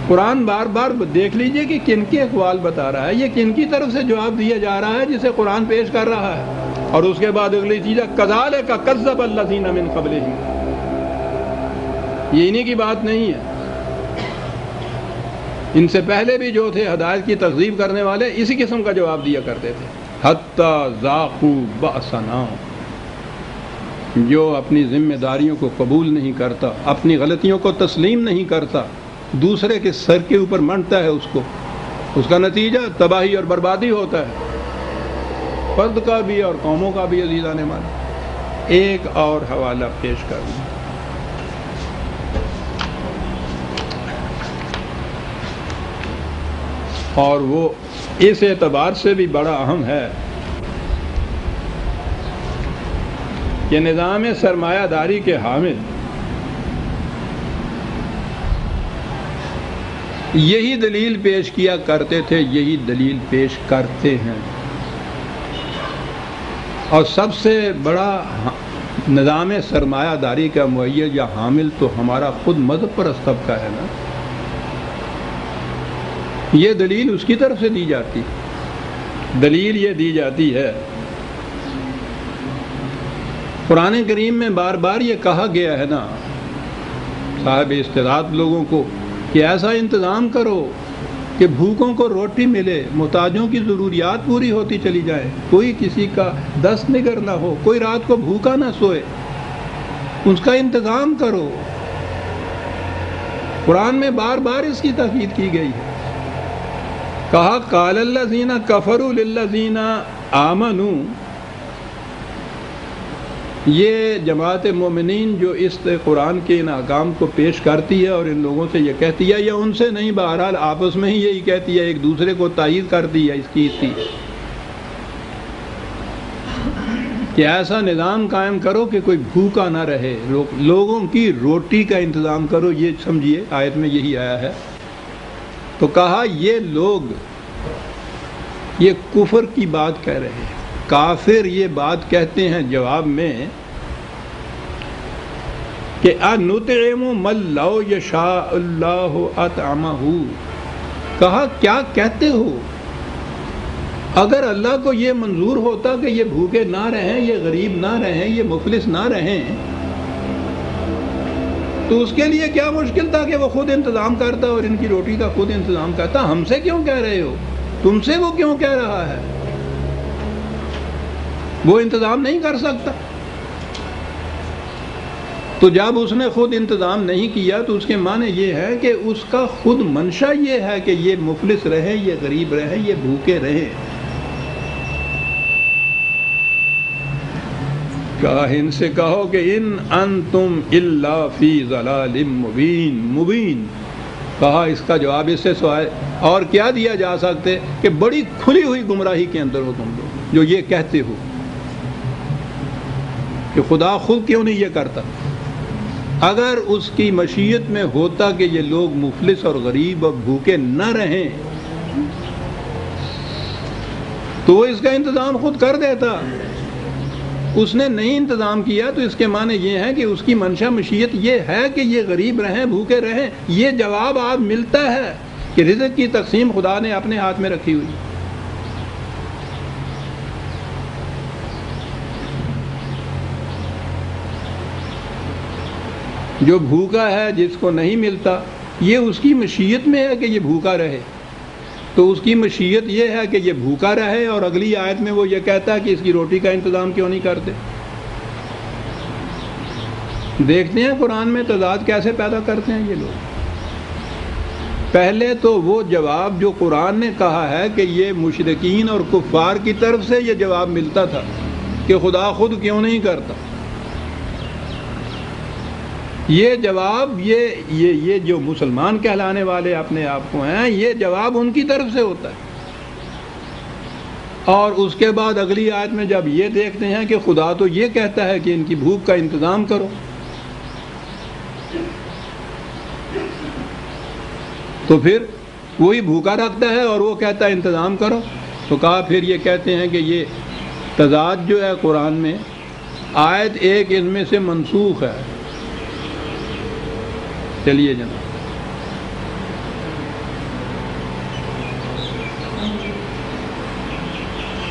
Speaker 1: قرآن بار بار دیکھ لیجئے کہ کن کے اقوال بتا رہا ہے، یہ کن کی طرف سے جواب دیا جا رہا ہے جسے قرآن پیش کر رہا ہے. اور اس کے بعد اگلی چیز ہے کَذَلِكَ كَذَّبَ الَّذِينَ مِن قَبْلِهِمْ. یہ انہی کی بات نہیں ہے، ان سے پہلے بھی جو تھے ہدایت کی تکذیب کرنے والے، اسی قسم کا جواب دیا کرتے تھے. حَتَّى ذَاقُوا بَأْسَنَا، جو اپنی ذمہ داریوں کو قبول نہیں کرتا، اپنی غلطیوں کو تسلیم نہیں کرتا، دوسرے کے سر کے اوپر منڈتا ہے اس کا نتیجہ تباہی اور بربادی ہوتا ہے، فرد کا بھی اور قوموں کا بھی. عزیزان من، ایک اور حوالہ پیش کروں، اور وہ اس اعتبار سے بھی بڑا اہم ہے کہ نظام سرمایہ داری کے حامل یہی دلیل پیش کیا کرتے تھے، یہی دلیل پیش کرتے ہیں. اور سب سے بڑا نظام سرمایہ داری کا مؤید یا حامل تو ہمارا خود مذہب پرست طبقہ ہے نا. یہ دلیل اس کی طرف سے دی جاتی. دلیل یہ دی جاتی ہے، قرآن کریم میں بار بار یہ کہا گیا ہے نا صاحب استطاعت لوگوں کو کہ ایسا انتظام کرو کہ بھوکوں کو روٹی ملے، محتاجوں کی ضروریات پوری ہوتی چلی جائے، کوئی کسی کا دست نگر نہ ہو، کوئی رات کو بھوکا نہ سوئے، اس کا انتظام کرو۔ قرآن میں بار بار اس کی تاکید کی گئی ہے۔ کہا قال الذین کفروا للذین آمنوا، یہ جماعت مومنین جو اس قرآن کے ان احکام کو پیش کرتی ہے اور ان لوگوں سے یہ کہتی ہے، یا ان سے نہیں، بہرحال آپس میں ہی یہی کہتی ہے، ایک دوسرے کو تائید کرتی ہے اس کی کہ ایسا نظام قائم کرو کہ کوئی بھوکا نہ رہے، لوگوں کی روٹی کا انتظام کرو۔ یہ سمجھیے آیت میں یہی آیا ہے۔ تو کہا یہ لوگ یہ کفر کی بات کہہ رہے ہیں، کافر یہ بات کہتے ہیں جواب میں کہ اَنُطْعِمُ مَن لَّوْ يَشَاءُ اللَّهُ أَطْعَمَهُ، کہا کیا کہتے ہو؟ اگر اللہ کو یہ منظور ہوتا کہ یہ بھوکے نہ رہیں، یہ غریب نہ رہیں، یہ مفلس نہ رہیں، تو اس کے لیے کیا مشکل تھا کہ وہ خود انتظام کرتا اور ان کی روٹی کا خود انتظام کرتا؟ ہم سے کیوں کہہ رہے ہو؟ تم سے وہ کیوں کہہ رہا ہے؟ وہ انتظام نہیں کر سکتا۔ تو جب اس نے خود انتظام نہیں کیا تو اس کے معنی یہ ہے کہ اس کا خود منشا یہ ہے کہ یہ مفلس رہیں، یہ غریب رہیں، یہ بھوکے رہیں۔ کہا ان سے کہو کہ ان انتم الا فی ضلال مبین، کہا اس کا جواب اس سے سوائے اور کیا دیا جا سکتے کہ بڑی کھلی ہوئی گمراہی کے اندر ہو تم لوگ جو یہ کہتے ہو کہ خدا خود کیوں نہیں یہ کرتا۔ اگر اس کی مشیت میں ہوتا کہ یہ لوگ مفلس اور غریب اور بھوکے نہ رہیں تو وہ اس کا انتظام خود کر دیتا۔ اس نے نہیں انتظام کیا تو اس کے معنی یہ ہے کہ اس کی منشا مشیت یہ ہے کہ یہ غریب رہیں، بھوکے رہیں۔ یہ جواب آپ ملتا ہے کہ رزق کی تقسیم خدا نے اپنے ہاتھ میں رکھی ہوئی۔ جو بھوکا ہے، جس کو نہیں ملتا، یہ اس کی مشیت میں ہے کہ یہ بھوکا رہے، تو اس کی مشیت یہ ہے کہ یہ بھوکا رہے، اور اگلی آیت میں وہ یہ کہتا ہے کہ اس کی روٹی کا انتظام کیوں نہیں کرتے۔ دیکھتے ہیں قرآن میں تضاد کیسے پیدا کرتے ہیں یہ لوگ۔ پہلے تو وہ جواب جو قرآن نے کہا ہے کہ یہ مشرکین اور کفار کی طرف سے یہ جواب ملتا تھا کہ خدا خود کیوں نہیں کرتا، یہ جواب یہ جو مسلمان کہلانے والے اپنے آپ کو ہیں، یہ جواب ان کی طرف سے ہوتا ہے۔ اور اس کے بعد اگلی آیت میں جب یہ دیکھتے ہیں کہ خدا تو یہ کہتا ہے کہ ان کی بھوک کا انتظام کرو، تو پھر وہی بھوکا رکھتا ہے اور وہ کہتا ہے انتظام کرو۔ تو کہا پھر یہ کہتے ہیں کہ یہ تضاد جو ہے قرآن میں، آیت ایک ان میں سے منسوخ ہے۔ چلیے جناب،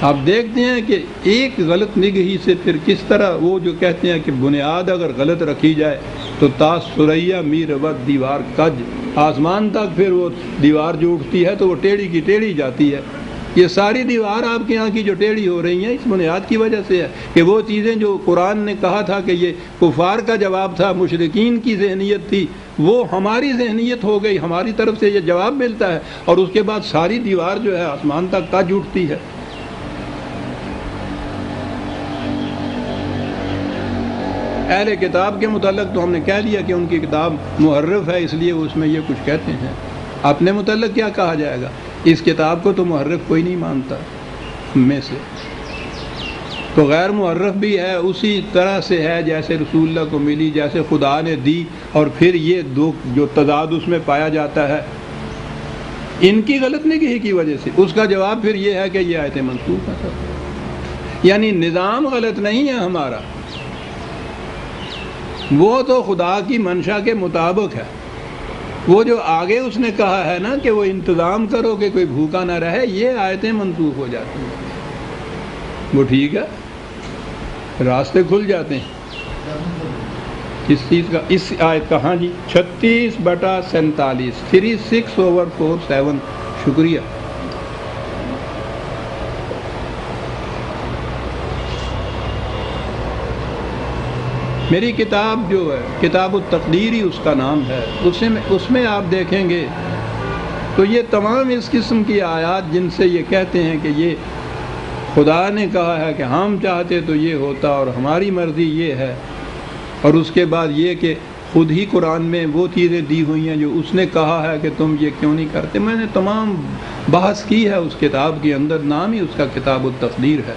Speaker 1: آپ دیکھتے ہیں کہ ایک غلط نگہی سے پھر کس طرح وہ جو کہتے ہیں کہ بنیاد اگر غلط رکھی جائے تو تا سریا می رود دیوار کج، آسمان تک پھر وہ دیوار جو اٹھتی ہے تو وہ ٹیڑھی کی ٹیڑھی جاتی ہے۔ یہ ساری دیوار آپ کے یہاں کی جو ٹیڑھی ہو رہی ہیں اس بنیاد کی وجہ سے ہے کہ وہ چیزیں جو قرآن نے کہا تھا کہ یہ کفار کا جواب تھا، مشرکین کی ذہنیت تھی، وہ ہماری ذہنیت ہو گئی، ہماری طرف سے یہ جواب ملتا ہے، اور اس کے بعد ساری دیوار جو ہے آسمان تک کج اٹھتی ہے۔ اہل کتاب کے متعلق تو ہم نے کہہ لیا کہ ان کی کتاب محرف ہے، اس لیے اس میں یہ کچھ کہتے ہیں۔ اپنے متعلق کیا کہا جائے گا؟ اس کتاب کو تو محرف کوئی نہیں مانتا میں سے، تو غیر محرف بھی ہے، اسی طرح سے ہے جیسے رسول اللہ کو ملی، جیسے خدا نے دی، اور پھر یہ دو جو تضاد اس میں پایا جاتا ہے ان کی غلط نگہی کی وجہ سے۔ اس کا جواب پھر یہ ہے کہ یہ آیت منسوخ ہے، یعنی نظام غلط نہیں ہے ہمارا، وہ تو خدا کی منشا کے مطابق ہے۔ وہ جو آگے اس نے کہا ہے نا کہ وہ انتظام کرو کہ کوئی بھوکا نہ رہے، یہ آیتیں منسوخ ہو جاتی ہیں، وہ ٹھیک ہے، راستے کھل جاتے ہیں اس چیز کا۔ اس آیت کا ہاں جی 36/47 36/47، شکریہ۔ میری کتاب جو ہے کتاب التقدیر ہی اس کا نام ہے، اس میں آپ دیکھیں گے تو یہ تمام اس قسم کی آیات جن سے یہ کہتے ہیں کہ یہ خدا نے کہا ہے کہ ہم چاہتے تو یہ ہوتا اور ہماری مرضی یہ ہے، اور اس کے بعد یہ کہ خود ہی قرآن میں وہ چیزیں دی ہوئی ہیں جو اس نے کہا ہے کہ تم یہ کیوں نہیں کرتے۔ میں نے تمام بحث کی ہے اس کتاب کے اندر، نام ہی اس کا کتاب التقدیر ہے۔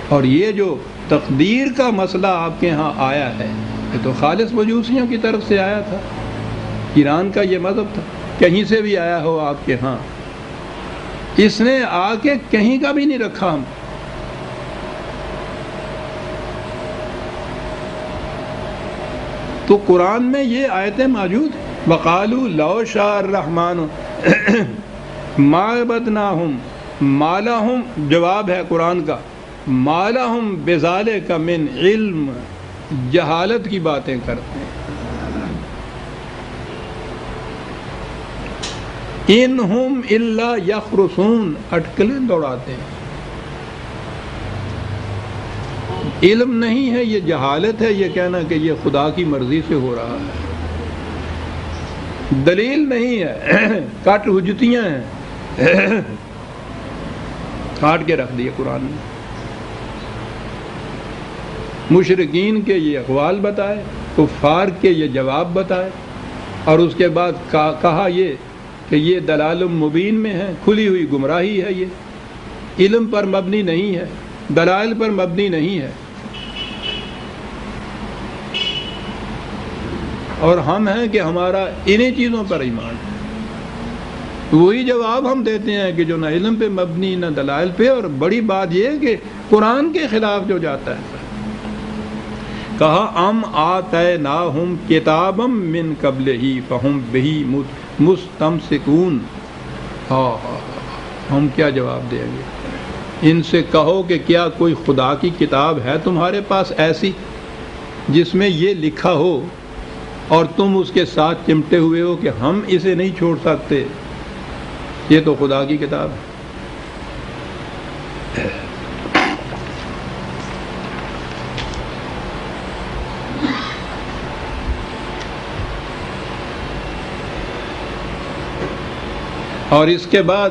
Speaker 1: اور یہ جو تقدیر کا مسئلہ آپ کے ہاں آیا ہے، یہ تو خالص مجوسیوں کی طرف سے آیا تھا، ایران کا یہ مذہب تھا، کہیں سے بھی آیا ہو آپ کے ہاں، اس نے آ کے کہیں کا بھی نہیں رکھا ہم۔ تو قرآن میں یہ آیتیں موجود ہیں، وَقَالُوا لَوْ شَاءَ الرَّحْمَنُ مَا عَبَدْنَاهُمْ مَا لَهُمْ، جواب ہے قرآن کا، مَا لَهُمْ بِذَلِكَ مِنْ علم، جہالت کی باتیں کرتے ہیں۔ إِنْ هُمْ إِلَّا يَخْرُصُونَ، اٹکلیں دوڑاتے ہیں۔ علم نہیں ہے، یہ جہالت ہے، یہ کہنا کہ یہ خدا کی مرضی سے ہو رہا ہے۔ دلیل نہیں ہے، کٹ حجتیاں ہیں، کاٹ کے رکھ دیے قرآن نے۔ مشرکین کے یہ اقوال بتائے، کفار کے یہ جواب بتائے، اور اس کے بعد کہا یہ کہ یہ دلال مبین میں ہے، کھلی ہوئی گمراہی ہے، یہ علم پر مبنی نہیں ہے، دلائل پر مبنی نہیں ہے۔ اور ہم ہیں کہ ہمارا انہی چیزوں پر ایمان ہے۔ وہی جواب ہم دیتے ہیں کہ جو نہ علم پہ مبنی نہ دلائل پہ، اور بڑی بات یہ ہے کہ قرآن کے خلاف جو جاتا ہے۔ کہا ام آتیناہم کتابا من قبلہ فہم بہ مستمسکون، ہم کیا جواب دیں گے؟ ان سے کہو کہ کیا کوئی خدا کی کتاب ہے تمہارے پاس ایسی جس میں یہ لکھا ہو اور تم اس کے ساتھ چمٹے ہوئے ہو کہ ہم اسے نہیں چھوڑ سکتے، یہ تو خدا کی کتاب ہے۔ اور اس کے بعد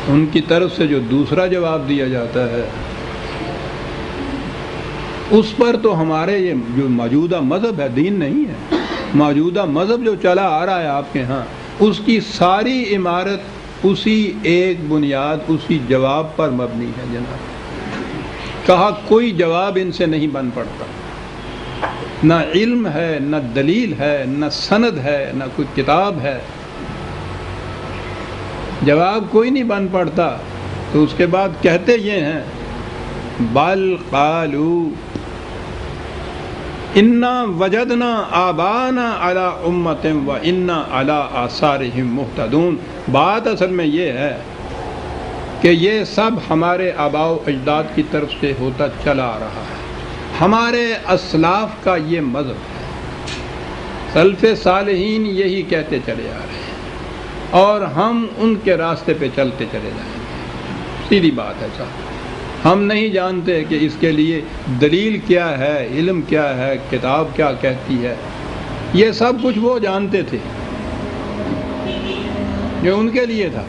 Speaker 1: ان کی طرف سے جو دوسرا جواب دیا جاتا ہے، اس پر تو ہمارے یہ جو موجودہ مذہب ہے، دین نہیں ہے، موجودہ مذہب جو چلا آ رہا ہے آپ کے ہاں، اس کی ساری عمارت اسی ایک بنیاد، اسی جواب پر مبنی ہے جناب۔ کہا کوئی جواب ان سے نہیں بن پڑتا، نہ علم ہے، نہ دلیل ہے، نہ سند ہے، نہ کوئی کتاب ہے، جواب کوئی نہیں بن پڑتا۔ تو اس کے بعد کہتے یہ ہیں بل قالوا انا وجدنا آبانا علی امۃ و انا علی آثارہم مہتدون۔ بات اصل میں یہ ہے کہ یہ سب ہمارے آباء و اجداد کی طرف سے ہوتا چلا آ رہا ہے، ہمارے اسلاف کا یہ مذہب ہے، سلف صالحین یہی کہتے چلے آ رہے ہیں، اور ہم ان کے راستے پہ چلتے چلے جائیں گے۔ سیدھی بات ہے صاحب، ہم نہیں جانتے کہ اس کے لیے دلیل کیا ہے، علم کیا ہے، کتاب کیا کہتی ہے، یہ سب کچھ وہ جانتے تھے، یہ ان کے لیے تھا،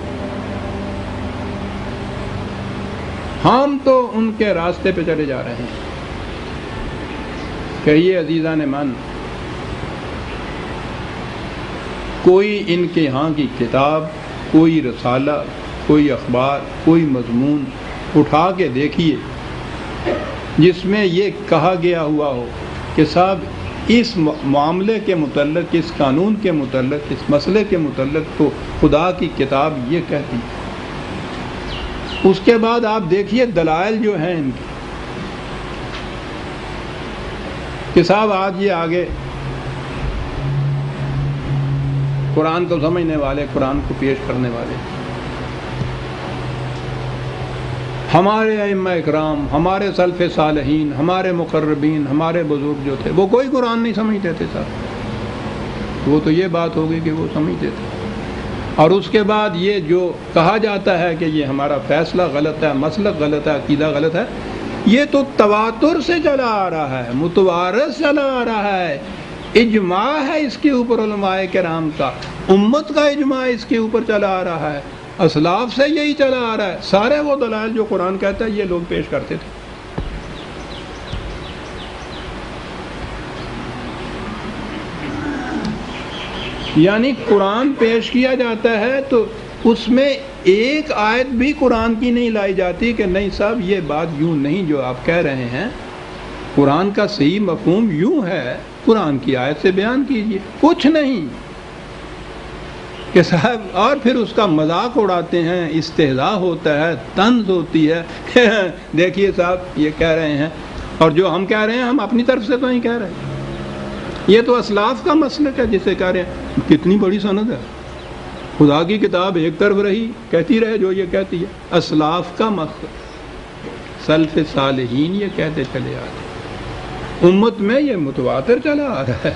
Speaker 1: ہم تو ان کے راستے پہ چلے جا رہے ہیں۔ کہیے عزیزان من، کوئی ان کے ہاں کی کتاب، کوئی رسالہ، کوئی اخبار، کوئی مضمون اٹھا کے دیکھیے جس میں یہ کہا گیا ہوا ہو کہ صاحب اس معاملے کے متعلق، اس قانون کے متعلق، اس مسئلے کے متعلق تو خدا کی کتاب یہ کہتی ہے۔ اس کے بعد آپ دیکھیے دلائل جو ہیں ان کی کہ صاحب آج یہ آگے قرآن کو سمجھنے والے، قرآن کو پیش کرنے والے۔ ہمارے ائمہ اکرام، ہمارے سلف صالحین، ہمارے مقربین، ہمارے بزرگ جو تھے وہ کوئی قرآن نہیں سمجھتے تھے صاحب، وہ تو یہ بات ہوگی کہ وہ سمجھتے تھے۔ اور اس کے بعد یہ جو کہا جاتا ہے کہ یہ ہمارا فیصلہ غلط ہے، مسلک غلط ہے، عقیدہ غلط ہے، یہ تو تواتر سے چلا آ رہا ہے، متوارث چلا آ رہا ہے، اجماع ہے اس کے اوپر علماء کرام کا، امت کا اجماع اس کے اوپر چلا آ رہا ہے، اسلاف سے یہی چلا آ رہا ہے۔ سارے وہ دلائل جو قرآن کہتا ہے یہ لوگ پیش کرتے تھے۔ یعنی قرآن پیش کیا جاتا ہے تو اس میں ایک آیت بھی قرآن کی نہیں لائی جاتی کہ نہیں صاحب یہ بات یوں نہیں جو آپ کہہ رہے ہیں، قرآن کا صحیح مفہوم یوں ہے، قرآن کی آیت سے بیان کیجئے، کچھ نہیں کہ صاحب، اور پھر اس کا مذاق اڑاتے ہیں، استہزاء ہوتا ہے، طنز ہوتی ہے دیکھیے صاحب یہ کہہ رہے ہیں، اور جو ہم کہہ رہے ہیں ہم اپنی طرف سے تو نہیں کہہ رہے ہیں، یہ تو اسلاف کا مسلک ہے جسے کہہ رہے ہیں۔ کتنی بڑی سند ہے، خدا کی کتاب ایک طرف رہی، کہتی رہے جو یہ کہتی ہے، اسلاف کا مسلک، سلف صالحین یہ کہتے چلے آ رہے، امت میں یہ متواتر چلا آ رہا ہے۔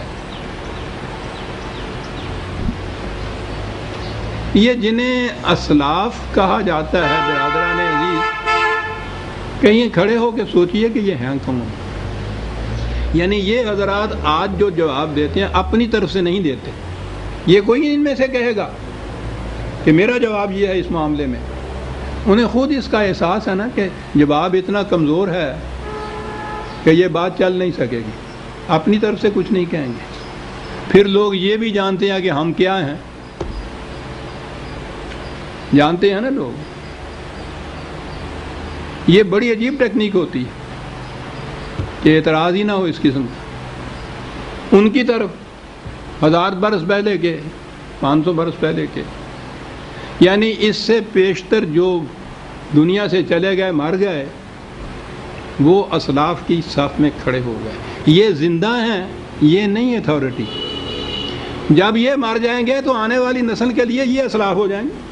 Speaker 1: یہ جنہیں اسلاف کہا جاتا ہے برادران عزیز، کہیں کھڑے ہو کے سوچئے کہ یہ ہیں کون؟ یعنی یہ حضرات آج جو جواب دیتے ہیں اپنی طرف سے نہیں دیتے، یہ کوئی ان میں سے کہے گا کہ میرا جواب یہ ہے اس معاملے میں، انہیں خود اس کا احساس ہے نا کہ جواب اتنا کمزور ہے کہ یہ بات چل نہیں سکے گی، اپنی طرف سے کچھ نہیں کہیں گے۔ پھر لوگ یہ بھی جانتے ہیں کہ ہم کیا ہیں، جانتے ہیں نا لوگ، یہ بڑی عجیب ٹیکنیک ہوتی ہے کہ اعتراض ہی نہ ہو اس قسم کا، ان کی طرف 1000 برس پہلے کے، 500 برس پہلے کے، یعنی اس سے پیشتر جو دنیا سے چلے گئے، مر گئے، وہ اسلاف کی صف میں کھڑے ہو گئے، یہ زندہ ہیں، یہ نہیں اتھارٹی۔ جب یہ مر جائیں گے تو آنے والی نسل کے لیے یہ اسلاف ہو جائیں گے۔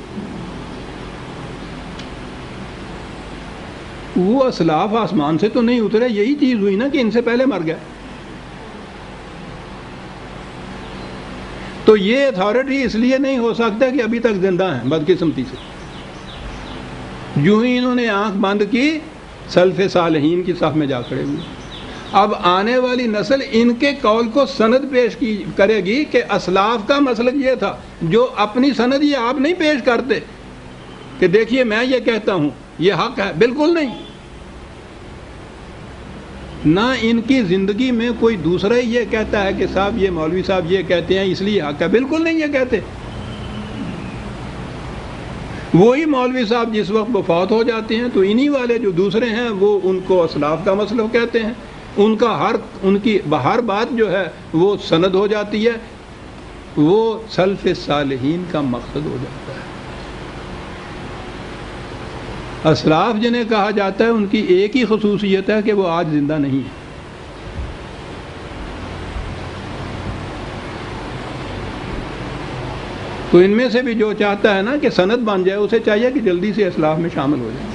Speaker 1: وہ اسلاف آسمان سے تو نہیں اترے، یہی چیز ہوئی نا کہ ان سے پہلے مر گئے۔ تو یہ اتھارٹی اس لیے نہیں ہو سکتا کہ ابھی تک زندہ ہیں، بدقسمتی سے۔ جو ہی انہوں نے آنکھ بند کی، سلف صالحین کی صف میں جا کھڑے ہوئے۔ اب آنے والی نسل ان کے قول کو سند پیش کرے گی کہ اسلاف کا مسلک یہ تھا، جو اپنی سند یہ آپ نہیں پیش کرتے کہ دیکھیے میں یہ کہتا ہوں یہ حق ہے، بالکل نہیں۔ نہ ان کی زندگی میں کوئی دوسرا ہی یہ کہتا ہے کہ صاحب یہ مولوی صاحب یہ کہتے ہیں اس لیے حق ہے، بالکل نہیں یہ کہتے۔ وہی مولوی صاحب جس وقت وہ فوت ہو جاتے ہیں تو انہی والے جو دوسرے ہیں وہ ان کو اسلاف کا مسلک کہتے ہیں، ان کی ہر بات جو ہے وہ سند ہو جاتی ہے، وہ سلف صالحین کا مقصد ہو جاتا ہے۔ اسلاف جنہیں کہا جاتا ہے ان کی ایک ہی خصوصیت ہے کہ وہ آج زندہ نہیں ہے۔ تو ان میں سے بھی جو چاہتا ہے نا کہ سند بن جائے، اسے چاہیے کہ جلدی سے اسلاف میں شامل ہو جائے۔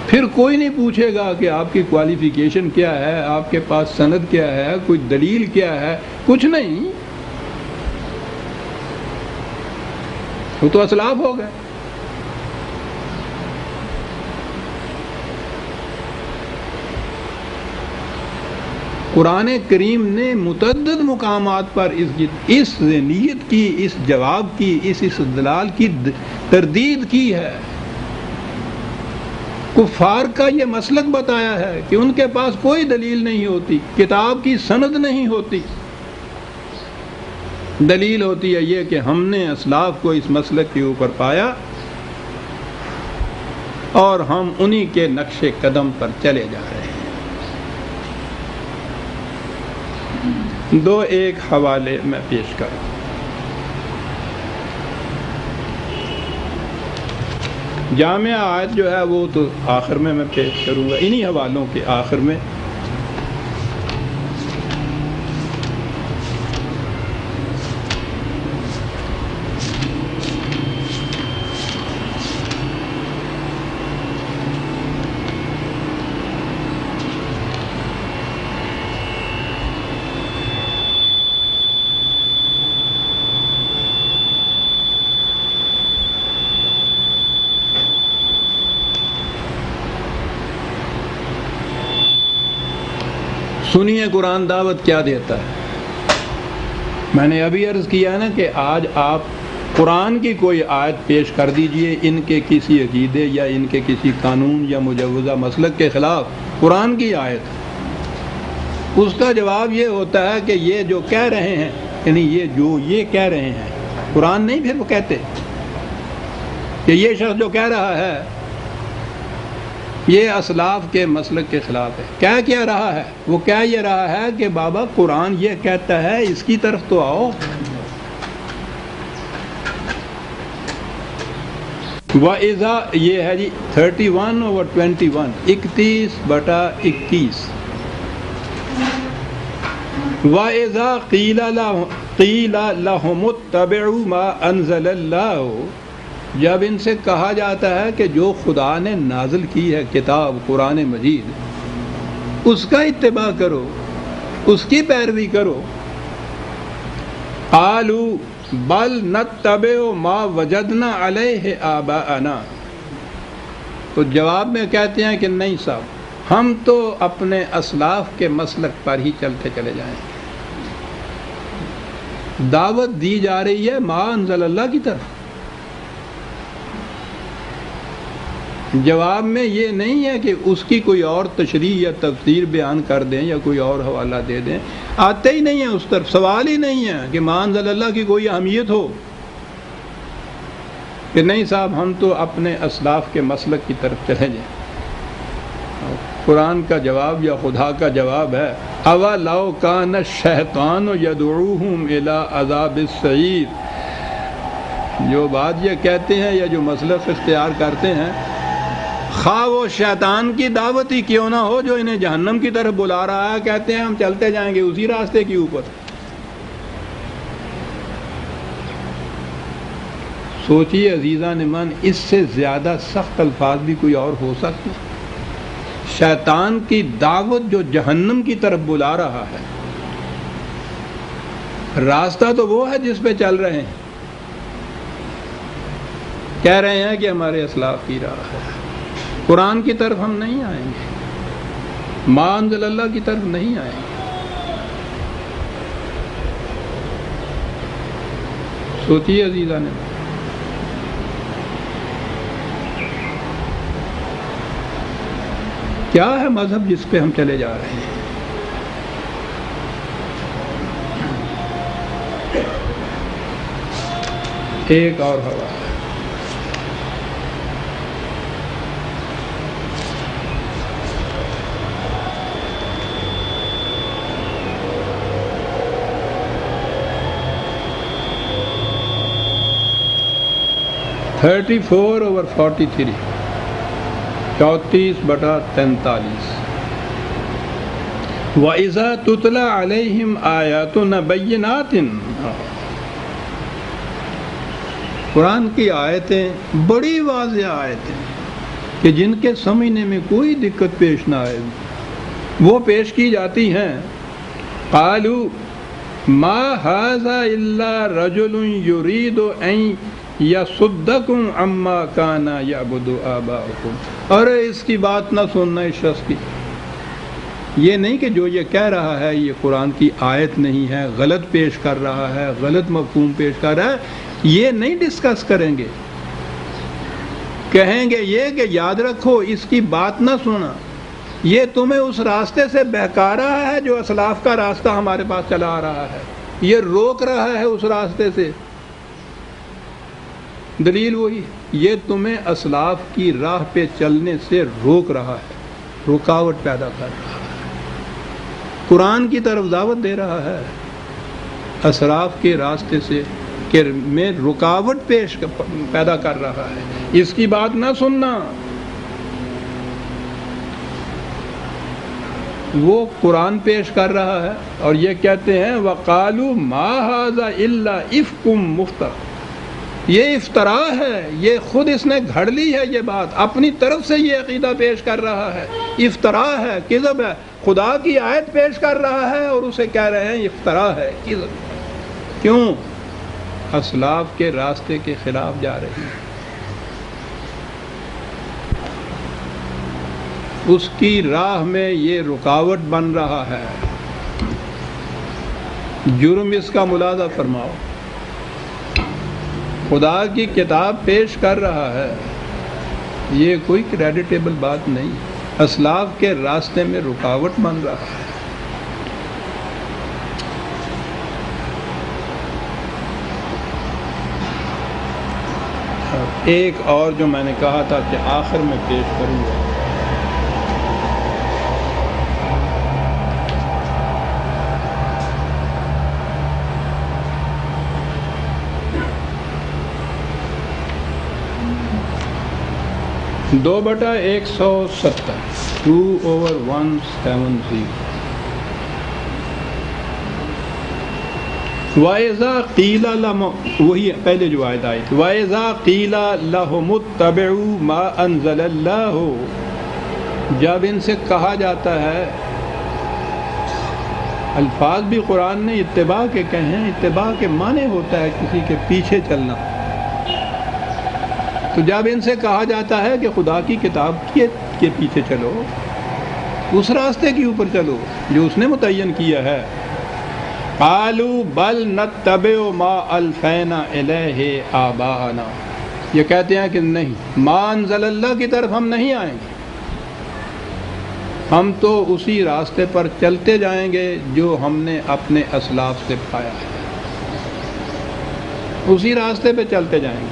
Speaker 1: پھر کوئی نہیں پوچھے گا کہ آپ کی کوالیفیکیشن کیا ہے، آپ کے پاس سند کیا ہے، کوئی دلیل کیا ہے، کچھ نہیں، وہ تو اسلاف ہو گئے۔ قرآن کریم نے متعدد مقامات پر اس نیت کی، اس جواب کی، اس استدلال کی تردید کی ہے۔ کفار کا یہ مسلک بتایا ہے کہ ان کے پاس کوئی دلیل نہیں ہوتی، کتاب کی سند نہیں ہوتی، دلیل ہوتی ہے یہ کہ ہم نے اسلاف کو اس مسلک کے اوپر پایا اور ہم انہی کے نقش قدم پر چلے جا رہے ہیں۔ دو ایک حوالے میں پیش کروں۔ جامعہ آیت جو ہے وہ تو آخر میں پیش کروں گا، انہی حوالوں کے آخر میں۔ سنیے قرآن دعوت کیا دیتا ہے۔ میں نے ابھی عرض کیا نا کہ آج آپ قرآن کی کوئی آیت پیش کر دیجئے ان کے کسی عقیدے یا ان کے کسی قانون یا مجوزہ مسلک کے خلاف، قرآن کی آیت، اس کا جواب یہ ہوتا ہے کہ یہ جو کہہ رہے ہیں، یعنی یہ کہہ رہے ہیں، قرآن نہیں پھر وہ کہتے کہ یہ شخص جو کہہ رہا ہے یہ اسلاف کے مسلک کے خلاف ہے۔ کیا رہا ہے؟ وہ کہہ یہ رہا ہے کہ بابا قرآن یہ کہتا ہے، اس کی طرف تو آؤ۔ وَإِذَا، یہ ہے جی 31/21، 31/21۔ وَإِذَا قِيلَ لَهُمُ اتَّبِعُوا مَا أَنزَلَ اللَّهُ، جب ان سے کہا جاتا ہے کہ جو خدا نے نازل کی ہے کتاب قرآن مجید اس کا اتباع کرو، اس کی پیروی کرو، قالوا بل نتبع ما وجدنا علیہ آباءنا، تو جواب میں کہتے ہیں کہ نہیں صاحب، ہم تو اپنے اسلاف کے مسلک پر ہی چلتے چلے جائیں گے۔ دعوت دی جا رہی ہے ما انزل اللہ کی طرف، جواب میں یہ نہیں ہے کہ اس کی کوئی اور تشریح یا تفسیر بیان کر دیں یا کوئی اور حوالہ دے دیں، آتے ہی نہیں ہیں اس طرف، سوال ہی نہیں ہے کہ ما انزل اللہ کی کوئی اہمیت ہو، کہ نہیں صاحب ہم تو اپنے اسلاف کے مسلک کی طرف چلے جائیں۔ قرآن کا جواب یا خدا کا جواب ہے اَوَلَوْ كَانَ الشَّيْطَانُ يَدْعُوهُمْ إِلَىٰ عَذَابِ السَّعِيرِ، جو بات یہ کہتے ہیں یا جو مسلک اختیار کرتے ہیں، خواہ وہ شیطان کی دعوت ہی کیوں نہ ہو جو انہیں جہنم کی طرف بلا رہا ہے، کہتے ہیں ہم چلتے جائیں گے اسی راستے کے اوپر۔ سوچیے عزیزان من، اس سے زیادہ سخت الفاظ بھی کوئی اور ہو سکتے ہیں؟ شیطان کی دعوت جو جہنم کی طرف بلا رہا ہے، راستہ تو وہ ہے جس پہ چل رہے ہیں، کہہ رہے ہیں کہ ہمارے اسلاف کی راہ ہے، قرآن کی طرف ہم نہیں آئیں گے، ما انزل اللہ کی طرف نہیں آئیں گے۔ سوچیے عزیزان، کیا ہے مذہب جس پہ ہم چلے جا رہے ہیں؟ ایک اور حوالہ ہے، (34/43) 34/43۔ وَإِذَا تُتْلَى عَلَيْهِمْ آيَاتُنَا بَيِّنَاتٍ، قرآن کی آیتیں بڑی واضح آیتیں کہ جن کے سمجھنے میں کوئی دقت پیش نہ آئے، وہ پیش کی جاتی ہیں۔ قَالُوا مَا هَذَا إِلَّا رَجُلٌ يُرِيدُ أَن يَصُدَّكُمْ عَمَّا كَانَ يَعْبُدُ آبَاؤُكُمْ، ارے اس کی بات نہ سننا اس شخص کی، یہ نہیں کہ جو یہ کہہ رہا ہے یہ قرآن کی آیت نہیں ہے، غلط پیش کر رہا ہے، غلط مفہوم پیش کر رہا ہے، یہ نہیں ڈسکس کریں گے، کہیں گے یہ کہ یاد رکھو اس کی بات نہ سننا، یہ تمہیں اس راستے سے بہکا رہا ہے جو اسلاف کا راستہ ہمارے پاس چلا آ رہا ہے، یہ روک رہا ہے اس راستے سے۔ دلیل وہی، یہ تمہیں اسلاف کی راہ پہ چلنے سے روک رہا ہے، رکاوٹ پیدا کر رہا ہے، قرآن کی طرف دعوت دے رہا ہے، اسلاف کے راستے سے میں رکاوٹ پیدا کر رہا ہے، اس کی بات نہ سننا۔ وہ قرآن پیش کر رہا ہے اور یہ کہتے ہیں وَقَالُوا مَا هَذَا إِلَّا إِفْكٌ مُفْتَرًى، یہ افطرا ہے، یہ خود اس نے گھڑ لی ہے، یہ بات اپنی طرف سے یہ عقیدہ پیش کر رہا ہے، افطرا ہے، کذب ہے، خدا کی آیت پیش کر رہا ہے اور اسے کہہ رہے ہیں افطرا ہے، کذب۔ کیوں؟ اسلاف کے راستے کے خلاف جا رہی ہے، اس کی راہ میں یہ رکاوٹ بن رہا ہے۔ جرم اس کا ملاحظہ فرماؤ، خدا کی کتاب پیش کر رہا ہے، یہ کوئی کریڈیٹیبل بات نہیں، اسلاف کے راستے میں رکاوٹ بن رہا ہے۔ ایک اور جو میں نے کہا تھا کہ آخر میں پیش کروں گا، دو بٹا 170 2/170 وَإِذَا قِيلَ لَهُمْ، وہی پہلے جو آیت آئی تھی، وَإِذَا قِيلَ لَهُمُ اتَّبِعُوا مَا أَنزَلَ اللَّهُ، جب ان سے کہا جاتا ہے، الفاظ بھی قرآن نے اتباع کے کہے ہیں، اتباع کے معنی ہوتا ہے کسی کے پیچھے چلنا، تو جب ان سے کہا جاتا ہے کہ خدا کی کتاب کے پیچھے چلو، اس راستے کے اوپر چلو جو اس نے متعین کیا ہے، قالوا بل نتبع ما الفینا الیہ آباءنا، یہ کہتے ہیں کہ نہیں، ما انزل اللہ کی طرف ہم نہیں آئیں گے، ہم تو اسی راستے پر چلتے جائیں گے جو ہم نے اپنے اسلاف سے پایا ہے، اسی راستے پہ چلتے جائیں گے۔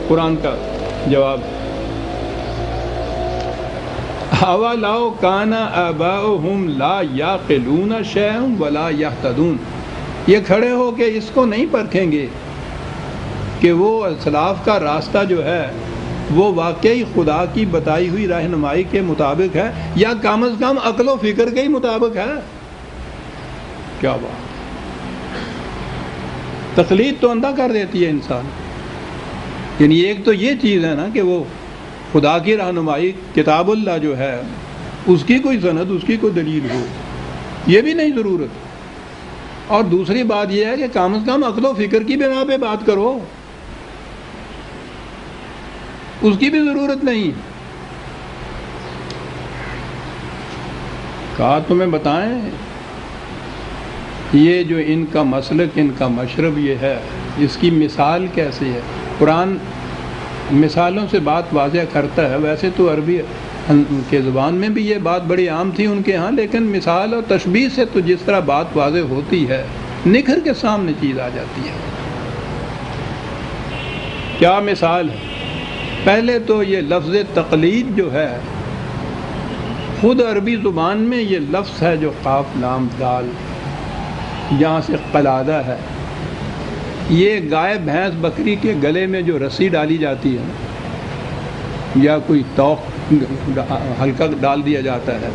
Speaker 1: قرآن کا جواب، اَوَلَوْ كَانَ آبَاؤُهُمْ لَا يَعْقِلُونَ شَيْئًا وَلَا يَهْتَدُونَ، یہ کھڑے ہو کے اس کو نہیں پرکھیں گے کہ وہ اسلاف کا راستہ جو ہے وہ واقعی خدا کی بتائی ہوئی رہنمائی کے مطابق ہے یا کم از کم عقل و فکر کے ہی مطابق ہے۔ کیا بات، تقلید تو اندھا کر دیتی ہے انسان۔ یعنی ایک تو یہ چیز ہے نا کہ وہ خدا کی رہنمائی کتاب اللہ جو ہے اس کی کوئی سند، اس کی کوئی دلیل ہو، یہ بھی نہیں ضرورت، اور دوسری بات یہ ہے کہ کم از کم عقل و فکر کی بنا پہ بات کرو، اس کی بھی ضرورت نہیں۔ کہا تمہیں بتائیں یہ جو ان کا مسلک، ان کا مشرب یہ ہے، اس کی مثال کیسی ہے؟ قرآن مثالوں سے بات واضح کرتا ہے، ویسے تو عربی کے زبان میں بھی یہ بات بڑی عام تھی ان کے ہاں، لیکن مثال اور تشبیہ سے تو جس طرح بات واضح ہوتی ہے، نکھر کے سامنے چیز آ جاتی ہے۔ کیا مثال ہے؟ پہلے تو یہ لفظ تقلید جو ہے، خود عربی زبان میں یہ لفظ ہے جو قاف لام دال، جہاں سے قلادہ ہے، یہ گائے بھینس بکری کے گلے میں جو رسی ڈالی جاتی ہے یا کوئی توق ہلکا ڈال دیا جاتا ہے،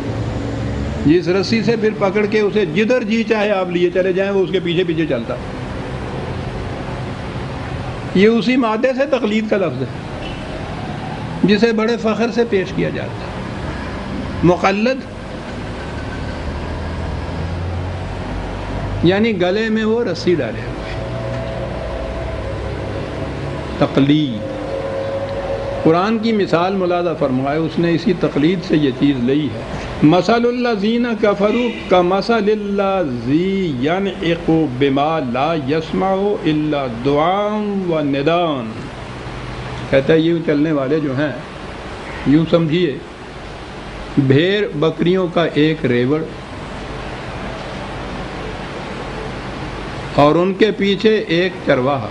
Speaker 1: جس رسی سے پھر پکڑ کے اسے جدھر جی چاہے آپ لیے چلے جائیں وہ اس کے پیچھے پیچھے چلتا، یہ اسی مادے سے تقلید کا لفظ ہے جسے بڑے فخر سے پیش کیا جاتا ہے۔ مقلد یعنی گلے میں وہ رسی ڈالے ہوئے، تقلید۔ قرآن کی مثال ملاحظہ فرمائے، اس نے اسی تقلید سے یہ چیز لئی ہے۔ مثل الذین کفروا کمثل الذی ینعق بما لا یسمع الا دعاء و نداء، کہتا ہے یوں چلنے والے جو ہیں، یوں سمجھیے بھیڑ بکریوں کا ایک ریوڑ اور ان کے پیچھے ایک چرواہا،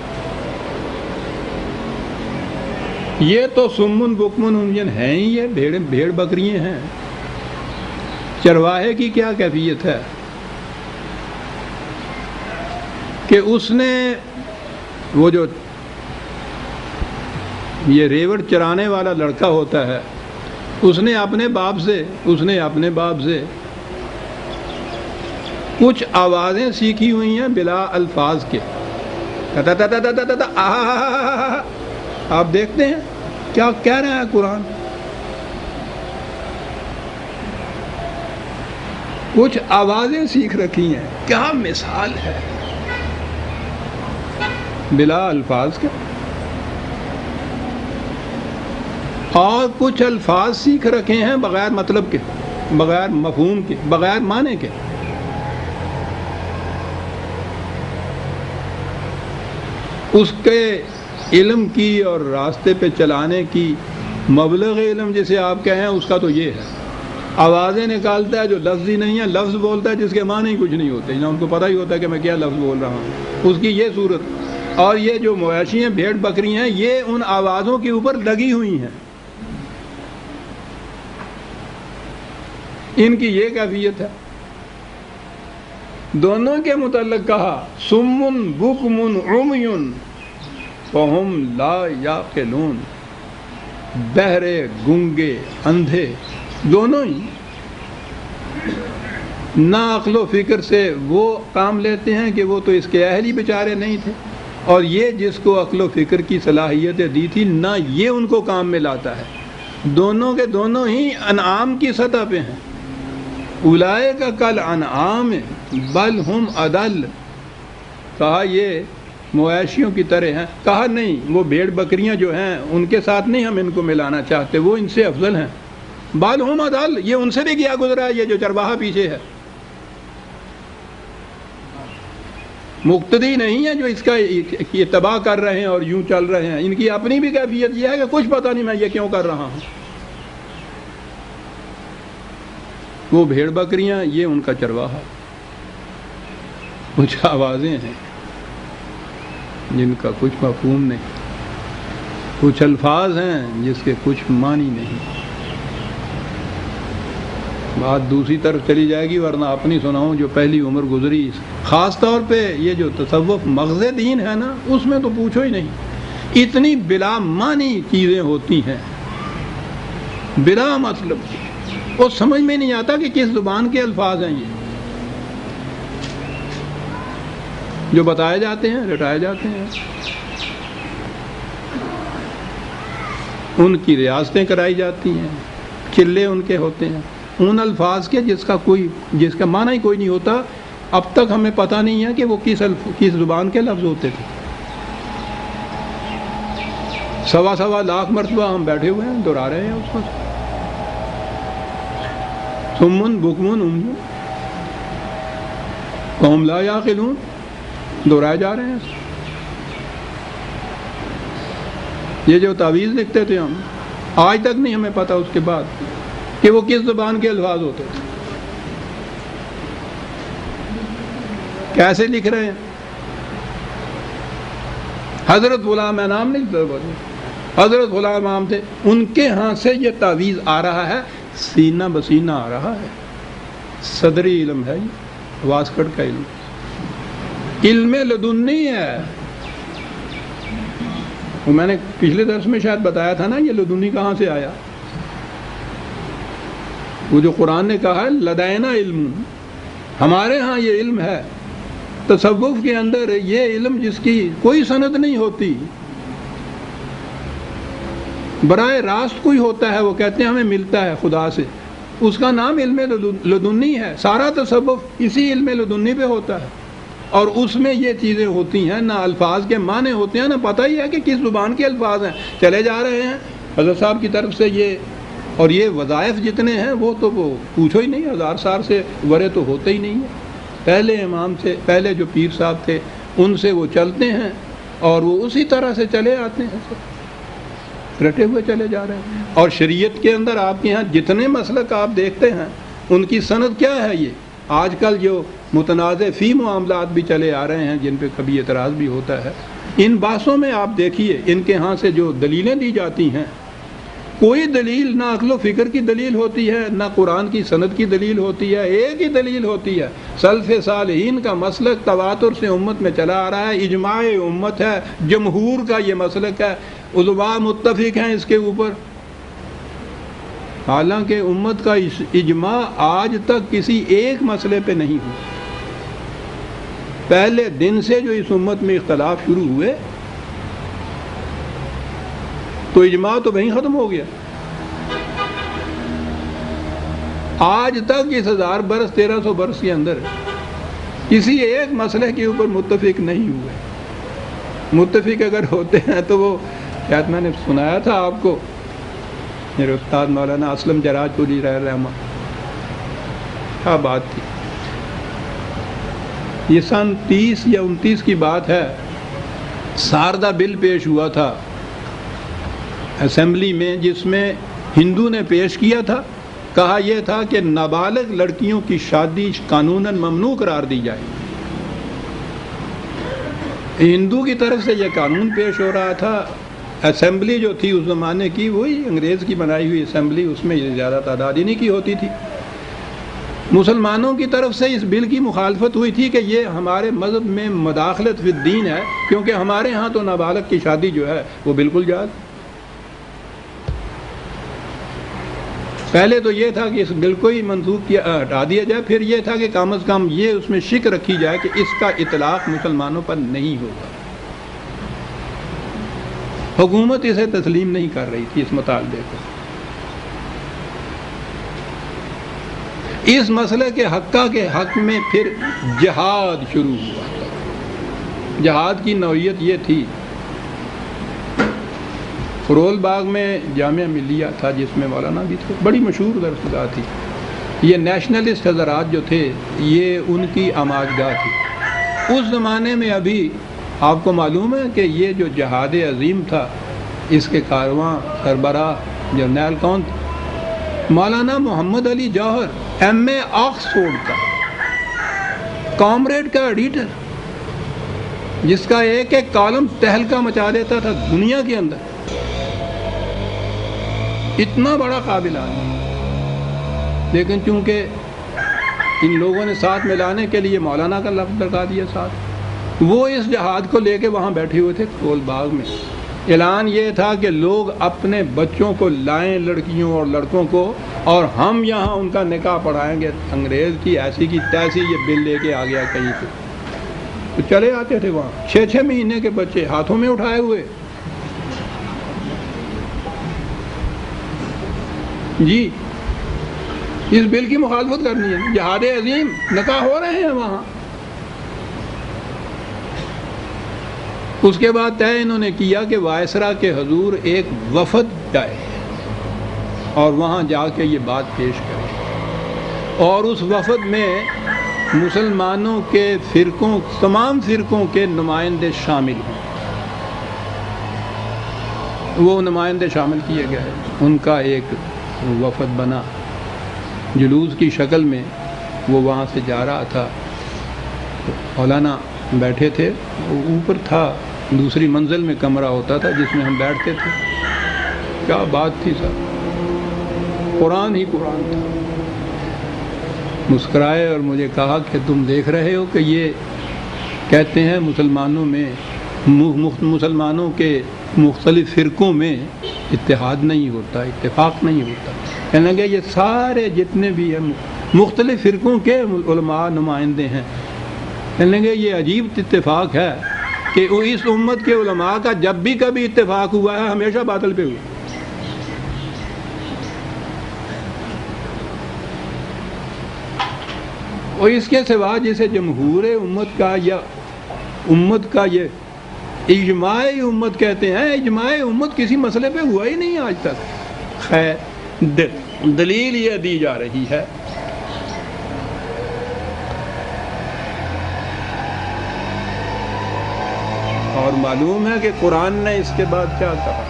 Speaker 1: یہ تو سمن بکمن عمین ہیں ہی، یہ بھیڑ بکریاں ہیں۔ چرواہے کی کیا کیفیت ہے کہ اس نے وہ جو یہ ریوڑ چرانے والا لڑکا ہوتا ہے، اس نے اپنے باپ سے کچھ آوازیں سیکھی ہوئی ہیں بلا الفاظ کے، آپ دیکھتے ہیں کیا کہہ رہا ہے قرآن، کچھ آوازیں سیکھ رکھی ہیں، کیا مثال ہے، بلا الفاظ کے، اور کچھ الفاظ سیکھ رکھے ہیں بغیر مطلب کے، بغیر مفہوم کے، بغیر معنی کے۔ اس کے علم کی اور راستے پہ چلانے کی مبلغ علم جسے آپ کہیں اس کا تو یہ ہے، آوازیں نکالتا ہے جو لفظ ہی نہیں ہے، لفظ بولتا ہے جس کے معنی ہی کچھ نہیں ہوتے، نہ ان کو پتہ ہی ہوتا ہے کہ میں کیا لفظ بول رہا ہوں، اس کی یہ صورت۔ اور یہ جو مویشی ہیں، بھیڑ بکری ہیں، یہ ان آوازوں کے اوپر لگی ہوئی ہیں، ان کی یہ کیفیت ہے۔ دونوں کے متعلق کہا سمن بکمن عمی فہم لا یعقلون، بہرے، گنگے، اندھے، دونوں ہی نہ عقل و فکر سے وہ کام لیتے ہیں کہ وہ تو اس کے اہل ہی بیچارے نہیں تھے، اور یہ جس کو عقل و فکر کی صلاحیتیں دی تھی نہ یہ ان کو کام میں لاتا ہے۔ دونوں کے دونوں ہی انعام کی سطح پہ ہیں۔ اولئک کل انعام بل ہم اضل، کہا یہ مویشیوں کی طرح ہیں، کہا نہیں، وہ بھیڑ بکریاں جو ہیں ان کے ساتھ نہیں ہم ان کو ملانا چاہتے، وہ ان سے افضل ہیں۔ بل ہم اضل، یہ ان سے بھی کیا گزرا ہے، یہ جو چرواہا پیچھے ہے، مقتدی نہیں ہے جو اس کا اتباع کر رہے ہیں اور یوں چل رہے ہیں، ان کی اپنی بھی کیفیت یہ ہے کہ کچھ پتہ نہیں میں یہ کیوں کر رہا ہوں۔ وہ بھیڑ بکریاں، یہ ان کا چرواہا، کچھ آوازیں ہیں جن کا کچھ مفہوم نہیں، کچھ الفاظ ہیں جس کے کچھ معنی نہیں۔ بات دوسری طرف چلی جائے گی، ورنہ اپنی سناؤں جو پہلی عمر گزری، خاص طور پہ یہ جو تصوف مغز دین ہے نا، اس میں تو پوچھو ہی نہیں، اتنی بلا معنی چیزیں ہوتی ہیں، بلا مطلب کی، وہ سمجھ میں نہیں آتا کہ کس زبان کے الفاظ ہیں یہ جو بتائے جاتے ہیں، رٹائے جاتے ہیں، ان کی ریاستیں کرائی جاتی ہیں، چلے ان کے ہوتے ہیں، ان الفاظ کے جس کا معنی ہی کوئی نہیں ہوتا۔ اب تک ہمیں پتہ نہیں ہے کہ وہ کس زبان کے لفظ ہوتے تھے۔ سوا لاکھ مرتبہ ہم بیٹھے ہوئے ہیں، دہرا رہے ہیں اس کو، سمن بکمن عمی فہم لا یعقلون، دہرائے جا رہے ہیں۔ یہ جو تعویذ لکھتے تھے ہم، آج تک نہیں ہمیں پتہ اس کے بعد کہ وہ کس زبان کے الفاظ ہوتے تھے، کیسے لکھ رہے ہیں۔ حضرت غلام انعام نہیں، حضرت غلام انعام تھے، ان کے ہاں سے یہ تعویذ آ رہا ہے، سینہ بسینہ آ رہا ہے، صدری علم ہے یہ، واسکٹ کا علم، علم لدنی ہے۔ وہ میں نے پچھلے درس میں شاید بتایا تھا نا، یہ لدنی کہاں سے آیا۔ وہ جو قرآن نے کہا ہے لدینا علم، ہمارے ہاں یہ علم ہے۔ تصوف کے اندر یہ علم جس کی کوئی سند نہیں ہوتی، براہ راست کوئی ہوتا ہے، وہ کہتے ہیں ہمیں ملتا ہے خدا سے، اس کا نام علم لدنی ہے۔ سارا تصوف اسی علم لدنی پہ ہوتا ہے، اور اس میں یہ چیزیں ہوتی ہیں، نہ الفاظ کے معنی ہوتے ہیں، نہ پتہ ہی ہے کہ کس زبان کے الفاظ ہیں، چلے جا رہے ہیں حضرت صاحب کی طرف سے یہ، اور یہ وظائف جتنے ہیں وہ تو وہ پوچھو ہی نہیں، 1000 سال سے ورے تو ہوتے ہی نہیں ہیں۔ پہلے امام سے، پہلے جو پیر صاحب تھے ان سے وہ چلتے ہیں، اور وہ اسی طرح سے چلے آتے ہیں، رٹے ہوئے چلے جا رہے ہیں۔ اور شریعت کے اندر آپ کے ہاں جتنے مسلک آپ دیکھتے ہیں ان کی سند کیا ہے؟ یہ آج کل جو متنازع فی معاملات بھی چلے آ رہے ہیں، جن پہ کبھی اعتراض بھی ہوتا ہے، ان بحثوں میں آپ دیکھیے ان کے ہاں سے جو دلیلیں دی جاتی ہیں، کوئی دلیل نہ عقل و فکر کی دلیل ہوتی ہے، نہ قرآن کی سند کی دلیل ہوتی ہے، ایک ہی دلیل ہوتی ہے، سلف صالحین کا مسلک تواتر سے امت میں چلا آ رہا ہے، اجماع امت ہے، جمہور کا یہ مسلک ہے، علماء متفق ہیں اس کے اوپر۔ حالانکہ امت کا اجماع آج تک کسی ایک مسئلے پہ نہیں ہوا، پہلے دن سے جو اس امت میں اختلاف شروع ہوئے تو اجماع تو وہیں ختم ہو گیا۔ آج تک اس 1000 برس 1300 برس کے اندر کسی ایک مسئلے کے اوپر متفق نہیں ہوئے۔ متفق اگر ہوتے ہیں تو وہ شاید میں نے سنایا تھا آپ کو، میرے استاد مولانا اسلم جراج پوری رحمہ، کیا بات تھی، یہ سن 30 یا 29 کی بات ہے، ساردہ بل پیش ہوا تھا اسمبلی میں، جس میں ہندو نے پیش کیا تھا، کہا یہ تھا کہ نابالغ لڑکیوں کی شادی قانوناً ممنوع قرار دی جائے۔ ہندو کی طرف سے یہ قانون پیش ہو رہا تھا۔ اسمبلی جو تھی اس زمانے کی، وہی انگریز کی بنائی ہوئی اسمبلی، اس میں یہ زیادہ تعداد ہی نہیں کی ہوتی تھی۔ مسلمانوں کی طرف سے اس بل کی مخالفت ہوئی تھی کہ یہ ہمارے مذہب میں مداخلت فی الدین ہے، کیونکہ ہمارے ہاں تو نابالغ کی شادی جو ہے وہ بالکل جائز۔ پہلے تو یہ تھا کہ اس بل کو ہی منسوخ ہٹا دیا جائے، پھر یہ تھا کہ کم از کم یہ اس میں شک رکھی جائے کہ اس کا اطلاق مسلمانوں پر نہیں ہوگا۔ حکومت اسے تسلیم نہیں کر رہی تھی، اس مطالبے کو۔ اس مسئلے کے حقہ کے حق میں پھر جہاد شروع ہوا۔ جہاد کی نوعیت یہ تھی، فرول باغ میں جامعہ ملیہ تھا جس میں مولانا بھی تھے، بڑی مشہور درسگاہ تھی۔ یہ نیشنلسٹ حضرات جو تھے یہ ان کی آماج گاہ تھی۔ اس زمانے میں ابھی آپ کو معلوم ہے کہ یہ جو جہاد عظیم تھا، اس کے کارواں سربراہ جرنیل کون تھے؟ مولانا محمد علی جوہر، ایم اے آکسفورڈ کا، کامریڈ کا ایڈیٹر، جس کا ایک ایک کالم تہلکہ مچا دیتا تھا دنیا کے اندر۔ اتنا بڑا قابل آدمی، لیکن چونکہ ان لوگوں نے ساتھ ملانے کے لیے مولانا کا لفظ لگا دیا ساتھ، وہ اس جہاد کو لے کے وہاں بیٹھے ہوئے تھے فرول باغ میں۔ اعلان یہ تھا کہ لوگ اپنے بچوں کو لائیں، لڑکیوں اور لڑکوں کو، اور ہم یہاں ان کا نکاح پڑھائیں گے۔ انگریز کی ایسی کی تیسی یہ بل لے کے آ گیا کہیں سے، تو چلے آتے تھے وہاں 6 مہینے کے بچے ہاتھوں میں اٹھائے ہوئے۔ جی اس بل کی مخالفت کرنی ہے، جہاد عظیم، نکاح ہو رہے ہیں وہاں۔ اس کے بعد طے انہوں نے کیا کہ وائسرا کے حضور ایک وفد جائے اور وہاں جا کے یہ بات پیش کرے، اور اس وفد میں مسلمانوں کے فرقوں، تمام فرقوں کے نمائندے شامل ہوں۔ وہ نمائندے شامل کیے گئے، ان کا ایک وفد بنا، جلوس کی شکل میں وہ وہاں سے جا رہا تھا۔ مولانا بیٹھے تھے، اوپر تھا دوسری منزل میں کمرہ ہوتا تھا جس میں ہم بیٹھتے تھے۔ کیا بات تھی صاحب، قرآن ہی قرآن تھا۔ مسکرائے اور مجھے کہا کہ تم دیکھ رہے ہو کہ یہ کہتے ہیں مسلمانوں میں، مسلمانوں کے مختلف فرقوں میں اتحاد نہیں ہوتا، اتفاق نہیں ہوتا۔ کہنے لگے یہ سارے جتنے بھی ہیں مختلف فرقوں کے علماء نمائندے ہیں، کہنے لگے یہ عجیب اتفاق ہے کہ اس امت کے علماء کا جب بھی کبھی اتفاق ہوا ہے ہمیشہ باطل پہ ہوا۔ اور اس کے سوا جسے جمہور امت کا یا امت کا یہ اجماع امت کہتے ہیں، اجماع امت کسی مسئلے پہ ہوا ہی نہیں آج تک۔ خیر دلیل یہ دی جا رہی ہے اور معلوم ہے کہ قرآن نے اس کے بعد کیا کہا۔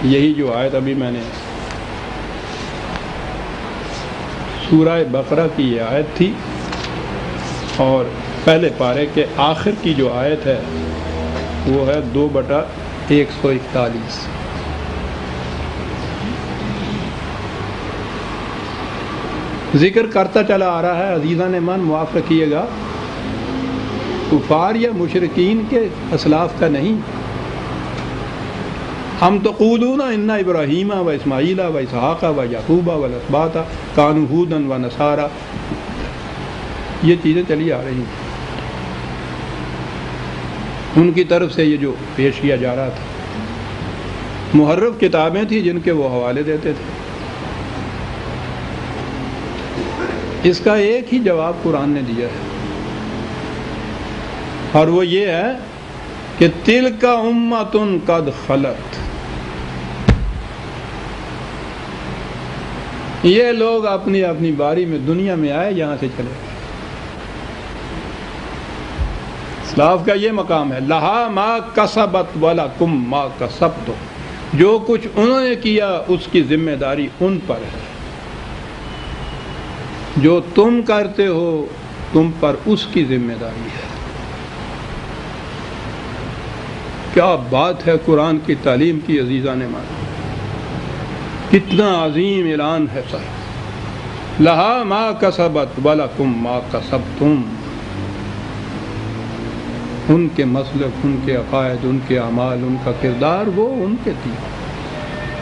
Speaker 1: یہی جو آیت ابھی میں نے سورہ بقرہ کی یہ آیت تھی، اور پہلے پارے کے آخر کی جو آیت ہے وہ ہے 2/141۔ ذکر کرتا چلا آ رہا ہے، عزیزان ایمان معاف رکھیے گا، کفار یا مشرکین کے اسلاف کا نہیں۔ ہم تقولون ان ابراہیم و اسماعیل و اسحاق و یعقوب و الاسباط کانوا ھودا و نصارا، یہ چیزیں چلی آ رہی ہیں، ان کی طرف سے یہ جو پیش کیا جا رہا تھا۔ محرف کتابیں تھیں جن کے وہ حوالے دیتے تھے۔ اس کا ایک ہی جواب قرآن نے دیا ہے، اور وہ یہ ہے کہ تلک امۃ قد خلت، یہ لوگ اپنی اپنی باری میں دنیا میں آئے، یہاں سے چلے گئے۔ اسلاف کا یہ مقام ہے، لہا ما کسبت ولکم ما کسبتم، جو کچھ انہوں نے کیا اس کی ذمہ داری ان پر ہے، جو تم کرتے ہو تم پر اس کی ذمہ داری ہے۔ کیا بات ہے قرآن کی تعلیم کی عزیزان مان، کتنا عظیم اعلان ہے صاحب، لہا ما کسبت ولکم ما کسبتم۔ ان کے مسلک، ان کے عقائد، ان کے اعمال، ان کا کردار وہ ان کے تھی،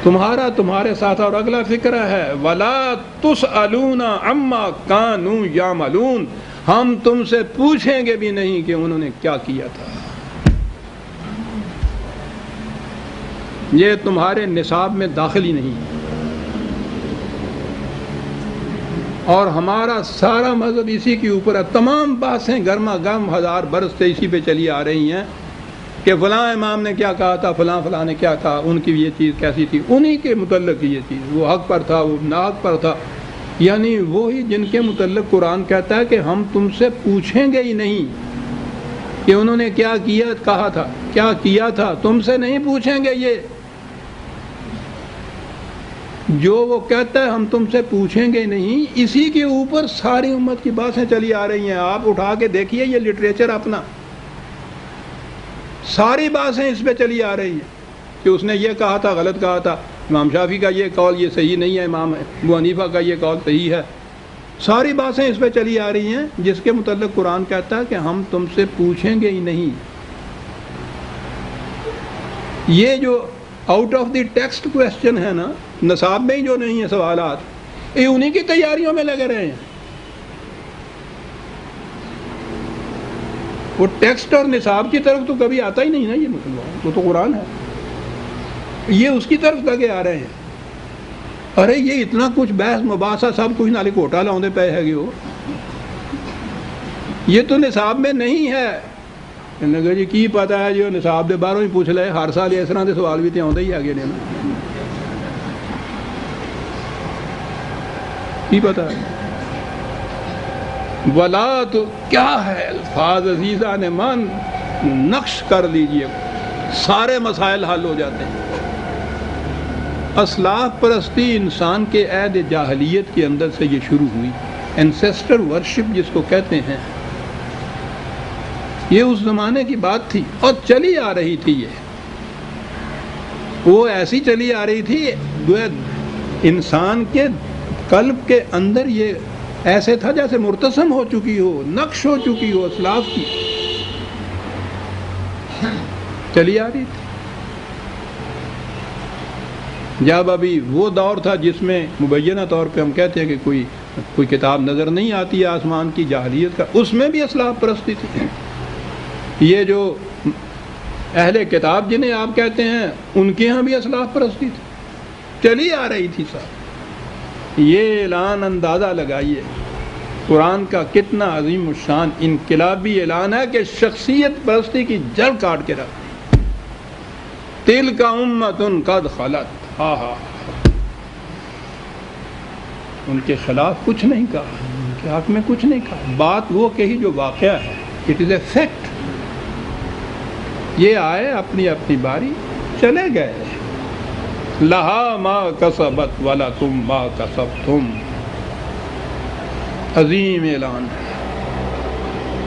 Speaker 1: تمہارا تمہارے ساتھ۔ اور اگلا فکرہ ہے وَلَا تُسْأَلُونَ عَمَّا كَانُوا يَعْمَلُونَ، ہم تم سے پوچھیں گے بھی نہیں کہ انہوں نے کیا کیا تھا۔ یہ تمہارے نصاب میں داخل ہی نہیں ہے، اور ہمارا سارا مذہب اسی کے اوپر ہے۔ تمام باتیں گرما گرم 1000 برس سے اسی پہ چلی آ رہی ہیں کہ فلاں امام نے کیا کہا تھا، فلاں فلاں نے کیا کہا، ان کی یہ چیز کیسی تھی، انہی کے متعلق یہ چیز، وہ حق پر تھا، وہ ناحق پر تھا، یعنی وہی جن کے متعلق قرآن کہتا ہے کہ ہم تم سے پوچھیں گے ہی نہیں کہ انہوں نے کیا کیا کہا تھا، کیا کیا تھا، تم سے نہیں پوچھیں گے۔ یہ جو وہ کہتا ہے ہم تم سے پوچھیں گے نہیں، اسی کے اوپر ساری امت کی باتیں چلی آ رہی ہیں۔ آپ اٹھا کے دیکھیے یہ لٹریچر اپنا، ساری باتیں اس پہ چلی آ رہی ہیں کہ اس نے یہ کہا تھا، غلط کہا تھا، امام شافعی کا یہ قول یہ صحیح نہیں ہے، امام ابو حنیفہ کا یہ قول صحیح ہے۔ ساری باتیں اس پہ چلی آ رہی ہیں جس کے متعلق قرآن کہتا ہے کہ ہم تم سے پوچھیں گے ہی نہیں۔ یہ جو out of the text question ہے نا، نصاب میں ہی جو نہیں ہے سوالات، یہ انہی کی تیاریوں میں لگے رہے ہیں۔ وہ ٹیکسٹ اور نصاب کی طرف تو کبھی آتا ہی نہیں نا یہ مسلمان، وہ تو قرآن ہے، یہ اس کی طرف لگے آ رہے ہیں۔ ارے یہ اتنا کچھ بحث مباحثہ سب کچھ نالے کوٹا لاؤندے پے ہے گی، یہ تو نصاب میں نہیں ہے۔ انہوں نے کہا جی کی پتا ہے جو نصاب دے باہروں ہی پوچھ لے، ہر سال اس طرح کے سوال بھی تو آتے ہی آگے نے، کی پتا ہے۔ ولا تو کیا ہے الفاظ عزیزان من، نقش کر لیجئے، سارے مسائل حل ہو جاتے ہیں۔ اسلاف پرستی انسان کے عہد جاہلیت کے اندر سے یہ شروع ہوئی، اینسیسٹر ورشپ جس کو کہتے ہیں، یہ اس زمانے کی بات تھی اور چلی آ رہی تھی۔ وہ ایسی چلی آ رہی تھی، انسان کے قلب کے اندر یہ ایسے تھا جیسے مرتسم ہو چکی ہو، نقش ہو چکی ہو، اسلاف کی چلی آ رہی تھی۔ جب ابھی وہ دور تھا جس میں مبینہ طور پہ ہم کہتے ہیں کہ کوئی کتاب نظر نہیں آتی ہے آسمان کی، جاہلیت کا، اس میں بھی اسلاف پرستی تھی۔ یہ جو اہل کتاب جنہیں آپ کہتے ہیں، ان کے ہاں بھی اسلاف پرستی تھی، چلی آ رہی تھی صاحب۔ یہ اعلان اندازہ لگائیے قرآن کا کتنا عظیم الشان انقلابی اعلان ہے کہ شخصیت پرستی کی جڑ کاٹ کے رکھ دی۔ تلک امۃ قد خلت، ہاں ہاں، ان کے خلاف کچھ نہیں کہا، ان کے حق میں کچھ نہیں کہا، بات وہ کہی جو واقعہ ہے، اٹ از اے فیکٹ۔ یہ آئے اپنی اپنی باری چلے گئے، لہا ما کسبت ولکم ما کسبتم، عظیم اعلان ہے۔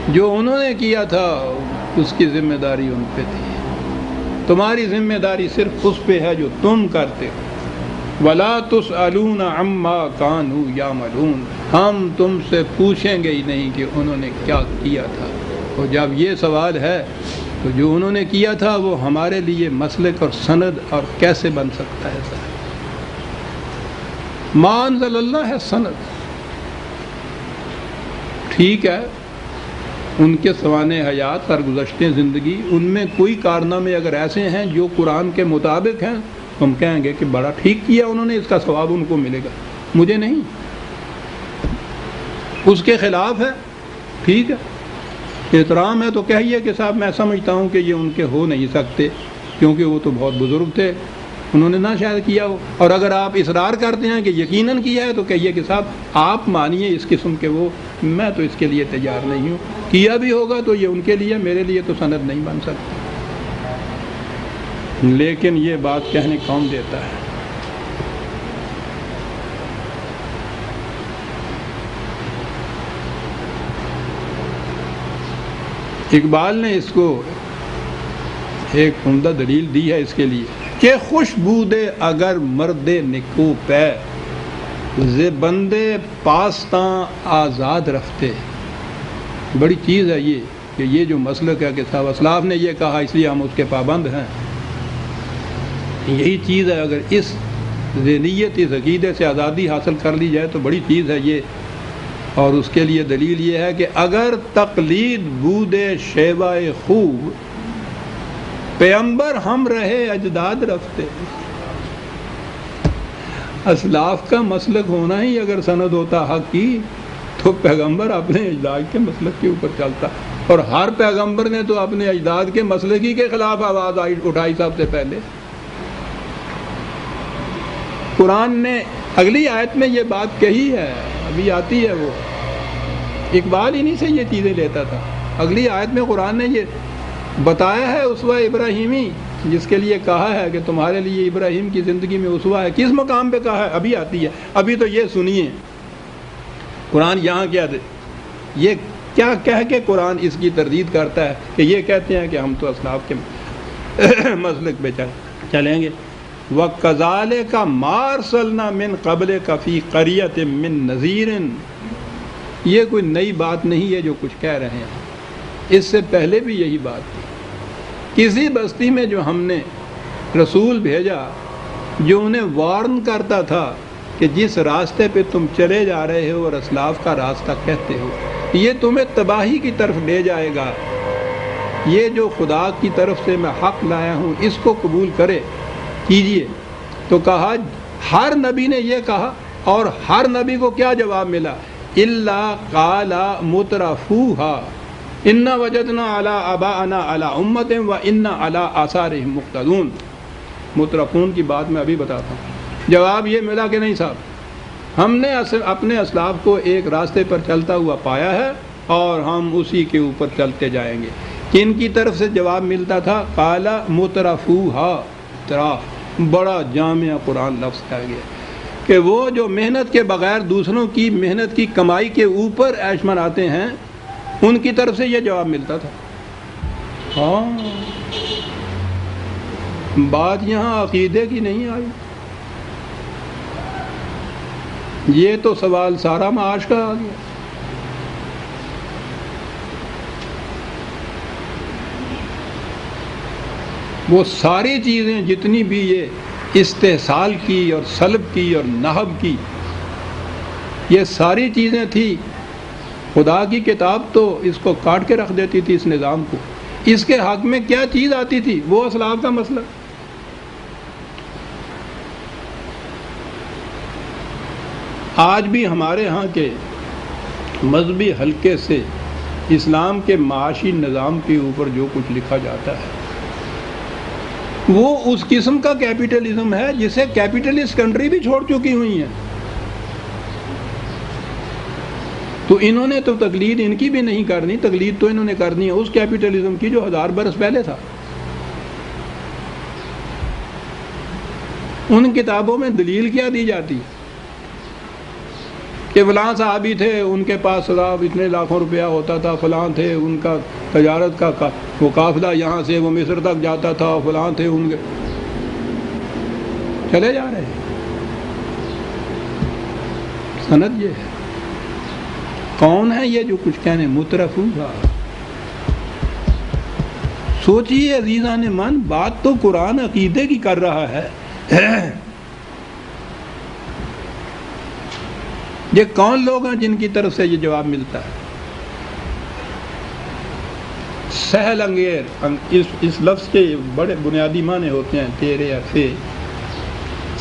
Speaker 1: جو انہوں نے کیا تھا اس کی ذمہ داری ان پہ تھی، تمہاری ذمہ داری صرف اس پہ ہے جو تم کرتے ہو۔ وَلَا تُسْأَلُونَ عَمَّا كَانُوا يَعْمَلُونَ، ہم تم سے پوچھیں گے ہی نہیں کہ انہوں نے کیا کیا تھا۔ اور جب یہ سوال ہے تو جو انہوں نے کیا تھا وہ ہمارے لیے مسلک اور سند اور کیسے بن سکتا ہے؟ ما انزل اللہ ہے سند، ٹھیک ہے، ان کے سوانح حیات سرگزشتیں زندگی، ان میں کوئی کارنامے اگر ایسے ہیں جو قرآن کے مطابق ہیں، ہم کہیں گے کہ بڑا ٹھیک کیا انہوں نے، اس کا ثواب ان کو ملے گا، مجھے نہیں۔ اس کے خلاف ہے، ٹھیک ہے، احترام ہے تو کہیے کہ صاحب میں سمجھتا ہوں کہ یہ ان کے ہو نہیں سکتے کیونکہ وہ تو بہت بزرگ تھے، انہوں نے نہ شاید کیا ہو، اور اگر آپ اصرار کرتے ہیں کہ یقیناً کیا ہے تو کہیے کہ صاحب آپ مانیے اس قسم کے وہ، میں تو اس کے لیے تیار نہیں ہوں، کیا بھی ہوگا تو یہ ان کے لیے، میرے لیے تو سند نہیں بن سکتی۔ لیکن یہ بات کہنے کون دیتا ہے؟ اقبال نے اس کو ایک عمدہ دلیل دی ہے اس کے لیے کہ خوشبود اگر مرد نکو پہ ز بندے پاستاں آزاد رفتے۔ بڑی چیز ہے یہ کہ یہ جو مسلک ہے کہ صاحب اسلاف نے یہ کہا اس لیے ہم اس کے پابند ہیں، یہی چیز ہے۔ اگر اس ذہنیت، اس عقیدے سے آزادی حاصل کر لی جائے تو بڑی چیز ہے یہ، اور اس کے لیے دلیل یہ ہے کہ اگر تقلید بود شیوہ خوب پیغمبر ہم رہے اجداد رفتے۔ اسلاف کا مسلک ہونا ہی اگر سند ہوتا حق کی تو پیغمبر اپنے اجداد کے مسلک کے اوپر چلتا، اور ہر پیغمبر نے تو اپنے اجداد کے مسلک ہی کے خلاف آواز اٹھائی سب سے پہلے۔ قرآن نے اگلی آیت میں یہ بات کہی ہے، ابھی آتی ہے، وہ اقبال انہی سے یہ چیزیں لیتا تھا۔ اگلی آیت میں قرآن نے یہ بتایا ہے اسوہ ابراہیمی، جس کے لیے کہا ہے کہ تمہارے لیے ابراہیم کی زندگی میں اسوہ ہے، کس مقام پہ کہا ہے ابھی آتی ہے۔ ابھی تو یہ سنیے قرآن یہاں کیا دے، یہ کیا کہہ کے قرآن اس کی تردید کرتا ہے کہ یہ کہتے ہیں کہ ہم تو اسلاف کے مسلک پہ چلیں گے۔ وَكَذَلِكَ مَا أَرْسَلْنَا مِن قَبْلِكَ فِي قَرْيَةٍ مِّن نَذِيرٍ، یہ کوئی نئی بات نہیں ہے جو کچھ کہہ رہے ہیں، اس سے پہلے بھی یہی بات تھی۔ کسی بستی میں جو ہم نے رسول بھیجا جو انہیں وارن کرتا تھا کہ جس راستے پہ تم چلے جا رہے ہو اور اسلاف کا راستہ کہتے ہو یہ تمہیں تباہی کی طرف لے جائے گا، یہ جو خدا کی طرف سے میں حق لایا ہوں اس کو قبول کرے کیجئے۔ تو کہا ہر نبی نے یہ کہا، اور ہر نبی کو کیا جواب ملا؟ الا قال مترفوها انا وجدنا علی آباءنا علی امۃ وانا علی آثارہم مقتدون۔ مترفون کی بات میں ابھی بتاتا ہوں۔ جواب یہ ملا کہ نہیں صاحب، ہم نے اپنے اسلاف کو ایک راستے پر چلتا ہوا پایا ہے اور ہم اسی کے اوپر چلتے جائیں گے۔ کن کی طرف سے جواب ملتا تھا؟ قال مترفوها، اطراف، بڑا جامع قرآن لفظ کہا گیا کہ وہ جو محنت کے بغیر دوسروں کی محنت کی کمائی کے اوپر عیش مناتے ہیں ان کی طرف سے یہ جواب ملتا تھا۔ ہاں، بات یہاں عقیدے کی نہیں آئی، یہ تو سوال سارا معاش کا آ گیا۔ وہ ساری چیزیں جتنی بھی یہ استحصال کی اور سلب کی اور نہب کی، یہ ساری چیزیں تھی، خدا کی کتاب تو اس کو کاٹ کے رکھ دیتی تھی، اس نظام کو۔ اس کے حق میں کیا چیز آتی تھی؟ وہ اسلاف کا مسئلہ۔ آج بھی ہمارے ہاں کے مذہبی حلقے سے اسلام کے معاشی نظام کے اوپر جو کچھ لکھا جاتا ہے وہ اس قسم کا کیپٹلزم ہے جسے کیپٹلسٹ کنٹری بھی چھوڑ چکی ہوئی ہیں۔ تو انہوں نے تو تقلید ان کی بھی نہیں کرنی، تقلید تو انہوں نے کرنی ہے اس کیپٹلزم کی جو 1000 برس پہلے تھا۔ ان کتابوں میں دلیل کیا دی جاتی کہ فلاں صحابی تھے، ان کے پاس صاحب اتنے لاکھوں روپیہ ہوتا تھا، فلاں تھے ان کا تجارت کا وہ قافلہ یہاں سے وہ مصر تک جاتا تھا، فلاں تھے ان کے، چلے جا رہے ہیں۔ سند یہ ہے۔ کون ہے یہ جو کچھ کہنے؟ مترفوها۔ سوچئے عزیزان من، بات تو قرآن عقیدے کی کر رہا ہے۔ یہ کون لوگ ہیں جن کی طرف سے یہ جواب ملتا ہے؟ سہل انگیر، اس لفظ کے بڑے بنیادی معنی ہوتے ہیں تیرے افے۔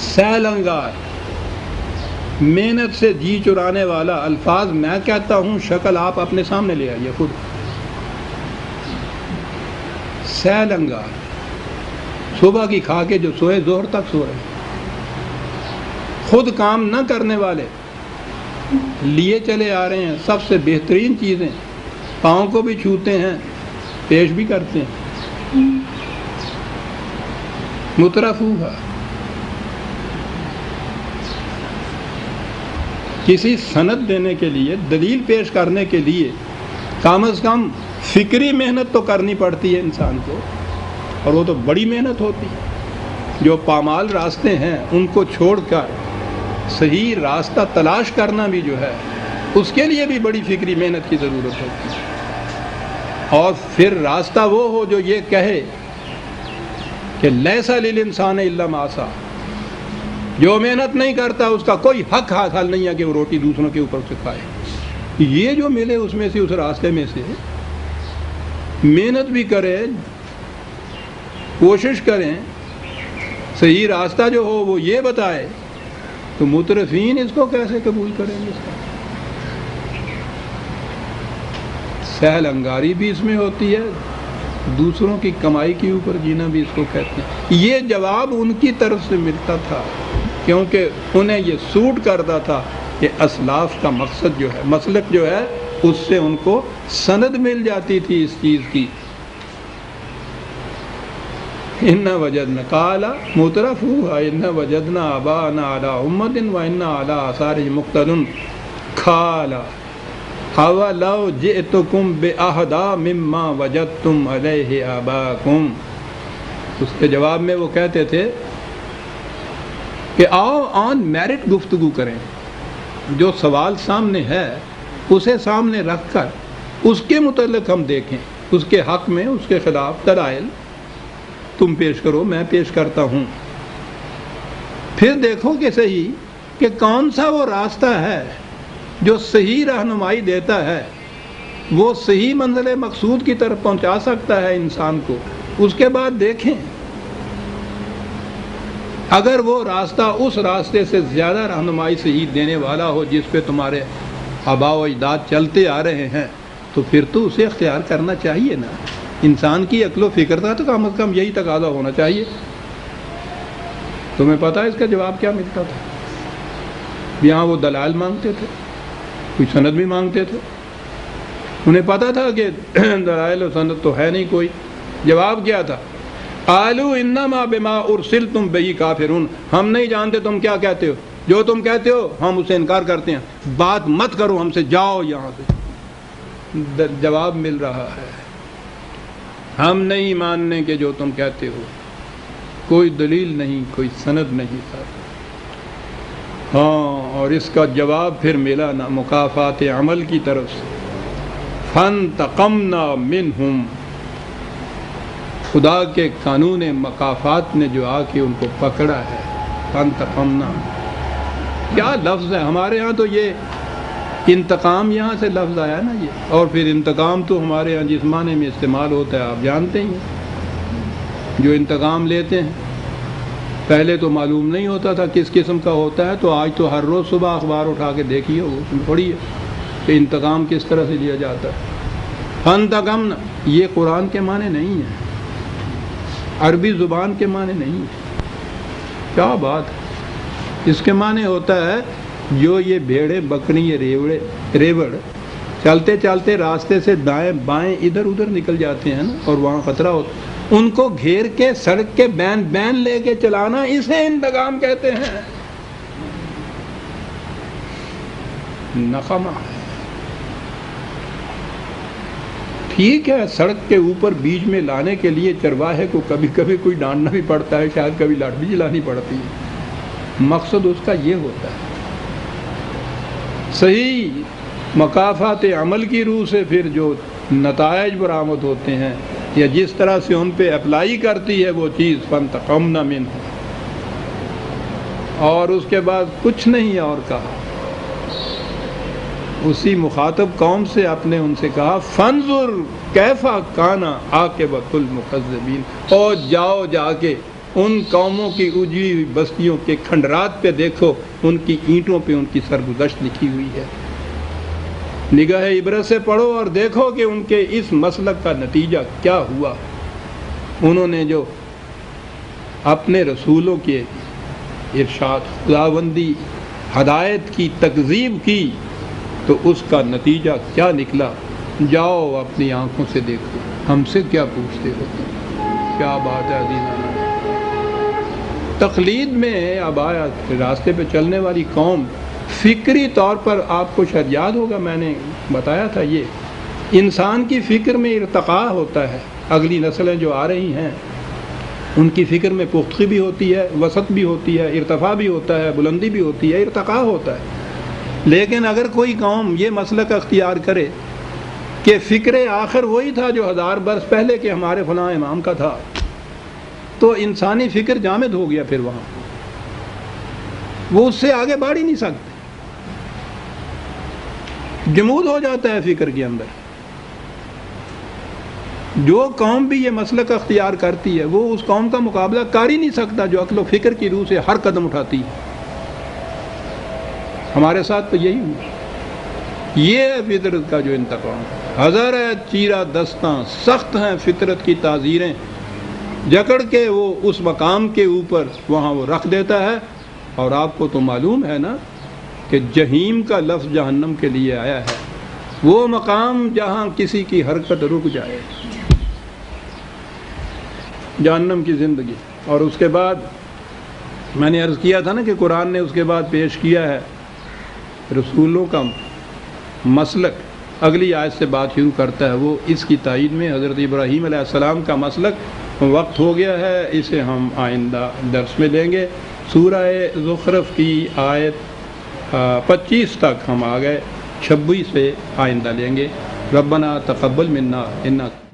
Speaker 1: سہل انگار، محنت سے جی چرانے والا۔ الفاظ میں کہتا ہوں، شکل آپ اپنے سامنے لے آئیے خود۔ سہل انگار صبح کی کھا کے جو سوئے ظہر تک سو رہے ہیں، خود کام نہ کرنے والے لیے چلے آ رہے ہیں سب سے بہترین چیزیں، پاؤں کو بھی چھوتے ہیں، پیش بھی کرتے ہیں، مترفوہا، کسی سند دینے کے لیے، دلیل پیش کرنے کے لیے کم از کم فکری محنت تو کرنی پڑتی ہے انسان کو، اور وہ تو بڑی محنت ہوتی ہے۔ جو پامال راستے ہیں ان کو چھوڑ کر صحیح راستہ تلاش کرنا بھی جو ہے اس کے لیے بھی بڑی فکری محنت کی ضرورت ہوتی ہے۔ اور پھر راستہ وہ ہو جو یہ کہے کہ لیس للانسان الا ما سعی، جو محنت نہیں کرتا اس کا کوئی حق حاصل نہیں ہے کہ وہ روٹی دوسروں کے اوپر سے کھائے۔ یہ جو ملے اس میں سے، اس راستے میں سے محنت بھی کرے، کوشش کریں، صحیح راستہ جو ہو وہ یہ بتائے، تو مترفین اس کو کیسے قبول کریں گے؟ اس کا سہل انگاری بھی اس میں ہوتی ہے، دوسروں کی کمائی کے اوپر جینا بھی اس کو کہتے ہیں۔ یہ جواب ان کی طرف سے ملتا تھا کیونکہ انہیں یہ سوٹ کرتا تھا کہ اسلاف کا مقصد جو ہے، مسلک جو ہے، اس سے ان کو سند مل جاتی تھی اس چیز کی۔ ان وجدنا قال مترفوها ان وجدنا اباءنا على امة وانا على آثارهم مقتدون قال اولو جئتكم بأهدى مما وجدتم عليه آباءكم، اس کے جواب میں وہ کہتے تھے کہ آؤ آن میرٹ گفتگو کریں، جو سوال سامنے ہے اسے سامنے رکھ کر اس کے متعلق ہم دیکھیں، اس کے حق میں، اس کے خلاف دلائل تم پیش کرو، میں پیش کرتا ہوں، پھر دیکھو کہ صحیح کہ کون سا وہ راستہ ہے جو صحیح رہنمائی دیتا ہے، وہ صحیح منزل مقصود کی طرف پہنچا سکتا ہے انسان کو، اس کے بعد دیکھیں۔ اگر وہ راستہ اس راستے سے زیادہ رہنمائی صحیح دینے والا ہو جس پہ تمہارے آباء و اجداد چلتے آ رہے ہیں، تو پھر تو اسے اختیار کرنا چاہیے نا۔ انسان کی عقل و فکر تھا تو کم از کم یہی تقاضا ہونا چاہیے۔ تمہیں پتہ ہے اس کا جواب کیا ملتا تھا؟ یہاں وہ دلائل مانگتے تھے، کوئی سند بھی مانگتے تھے، انہیں پتہ تھا کہ دلائل و سند تو ہے نہیں کوئی۔ جواب کیا تھا؟ قالوا انما بما ارسلتم به کافرون، ہم نہیں جانتے تم کیا کہتے ہو، جو تم کہتے ہو ہم اسے انکار کرتے ہیں، بات مت کرو ہم سے، جاؤ یہاں سے۔ جواب مل رہا ہے، ہم نہیں ماننے کے جو تم کہتے ہو، کوئی دلیل نہیں، کوئی سند نہیں ساتھ۔ ہاں، اور اس کا جواب پھر ملا نا مکافات عمل کی طرف سے، فانتقمنا منہم، خدا کے قانون مکافات نے جو آ کے ان کو پکڑا ہے۔ فانتقمنا کیا لفظ ہے، ہمارے ہاں تو یہ انتقام یہاں سے لفظ آیا نا یہ، اور پھر انتقام تو ہمارے ہاں جس معنی میں استعمال ہوتا ہے آپ جانتے ہی ہیں، جو انتقام لیتے ہیں۔ پہلے تو معلوم نہیں ہوتا تھا کس قسم کا ہوتا ہے، تو آج تو ہر روز صبح اخبار اٹھا کے دیکھیے، اس میں پڑھیے کہ انتقام کس طرح سے لیا جاتا ہے۔ فانتقمنا یہ قرآن کے معنی نہیں ہے، عربی زبان کے معنی نہیں ہے۔ کیا بات ہے، اس کے معنی ہوتا ہے جو یہ بھیڑے بکری یہ ریوڑ چلتے چلتے راستے سے دائیں بائیں ادھر ادھر نکل جاتے ہیں نا، اور وہاں خطرہ ہوتا، ان کو گھیر کے سڑک کے بین بین لے کے چلانا، اسے انتقام کہتے ہیں۔ نقمہ ٹھیک ہے، سڑک کے اوپر بیچ میں لانے کے لیے چرواہے کو کبھی کبھی کوئی ڈانٹنا بھی پڑتا ہے، شاید کبھی لاٹھ بھی چلانی پڑتی ہے، مقصد اس کا یہ ہوتا ہے۔ صحیح مکافات عمل کی روح سے پھر جو نتائج برآمد ہوتے ہیں یا جس طرح سے ان پہ اپلائی کرتی ہے وہ چیز، فانتقمنا منہ، اور اس کے بعد کچھ نہیں اور کہا۔ اسی مخاطب قوم سے اپنے ان سے کہا فانظر کیف کان عاقبۃ المکذبین، اور جاؤ جا کے ان قوموں کی اجڑی ہوئی بستیوں کے کھنڈرات پہ دیکھو، ان کی اینٹوں پہ ان کی سرگزشت لکھی ہوئی ہے، نگاہ عبرت سے پڑھو اور دیکھو کہ ان کے اس مسلک کا نتیجہ کیا ہوا۔ انہوں نے جو اپنے رسولوں کے ارشاد خداوندی ہدایت کی تکذیب کی تو اس کا نتیجہ کیا نکلا؟ جاؤ اپنی آنکھوں سے دیکھو، ہم سے کیا پوچھتے ہو؟ کیا بات ہے عزیزانا، تقلید میں اب آیا راستے پہ چلنے والی قوم، فکری طور پر آپ کو شاید یاد ہوگا میں نے بتایا تھا، یہ انسان کی فکر میں ارتقاء ہوتا ہے، اگلی نسلیں جو آ رہی ہیں ان کی فکر میں پختگی بھی ہوتی ہے، وسط بھی ہوتی ہے، ارتفاع بھی ہوتا ہے، بلندی بھی ہوتی ہے، ارتقاء ہوتا ہے۔ لیکن اگر کوئی قوم یہ مسلک اختیار کرے کہ فکر آخر وہی تھا جو 1000 برس پہلے کے ہمارے فلاں امام کا تھا، تو انسانی فکر جامد ہو گیا، پھر وہاں وہ اس سے آگے بڑھ ہی نہیں سکتے، جمود ہو جاتا ہے فکر کے اندر۔ جو قوم بھی یہ مسلک اختیار کرتی ہے وہ اس قوم کا مقابلہ کر ہی نہیں سکتا جو عقل و فکر کی روح سے ہر قدم اٹھاتی ہے۔ ہمارے ساتھ تو یہی ہوا، یہ ہے فطرت کا جو انتقام۔ ہزار ہے چیرہ دستاں، سخت ہیں فطرت کی تعزیریں، جکڑ کے وہ اس مقام کے اوپر وہاں وہ رکھ دیتا ہے۔ اور آپ کو تو معلوم ہے نا کہ جہیم کا لفظ جہنم کے لیے آیا ہے، وہ مقام جہاں کسی کی حرکت رک جائے، جہنم کی زندگی۔ اور اس کے بعد میں نے عرض کیا تھا نا کہ قرآن نے اس کے بعد پیش کیا ہے رسولوں کا مسلک، اگلی آیت سے بات شروع کرتا ہے وہ اس کی تائید میں حضرت ابراہیم علیہ السلام کا مسلک۔ وقت ہو گیا ہے، اسے ہم آئندہ درس میں لیں گے۔ سورہ زخرف کی آیت 25 تک ہم آ گئے، 26 سے آئندہ لیں گے۔ ربنا تقبل منا انک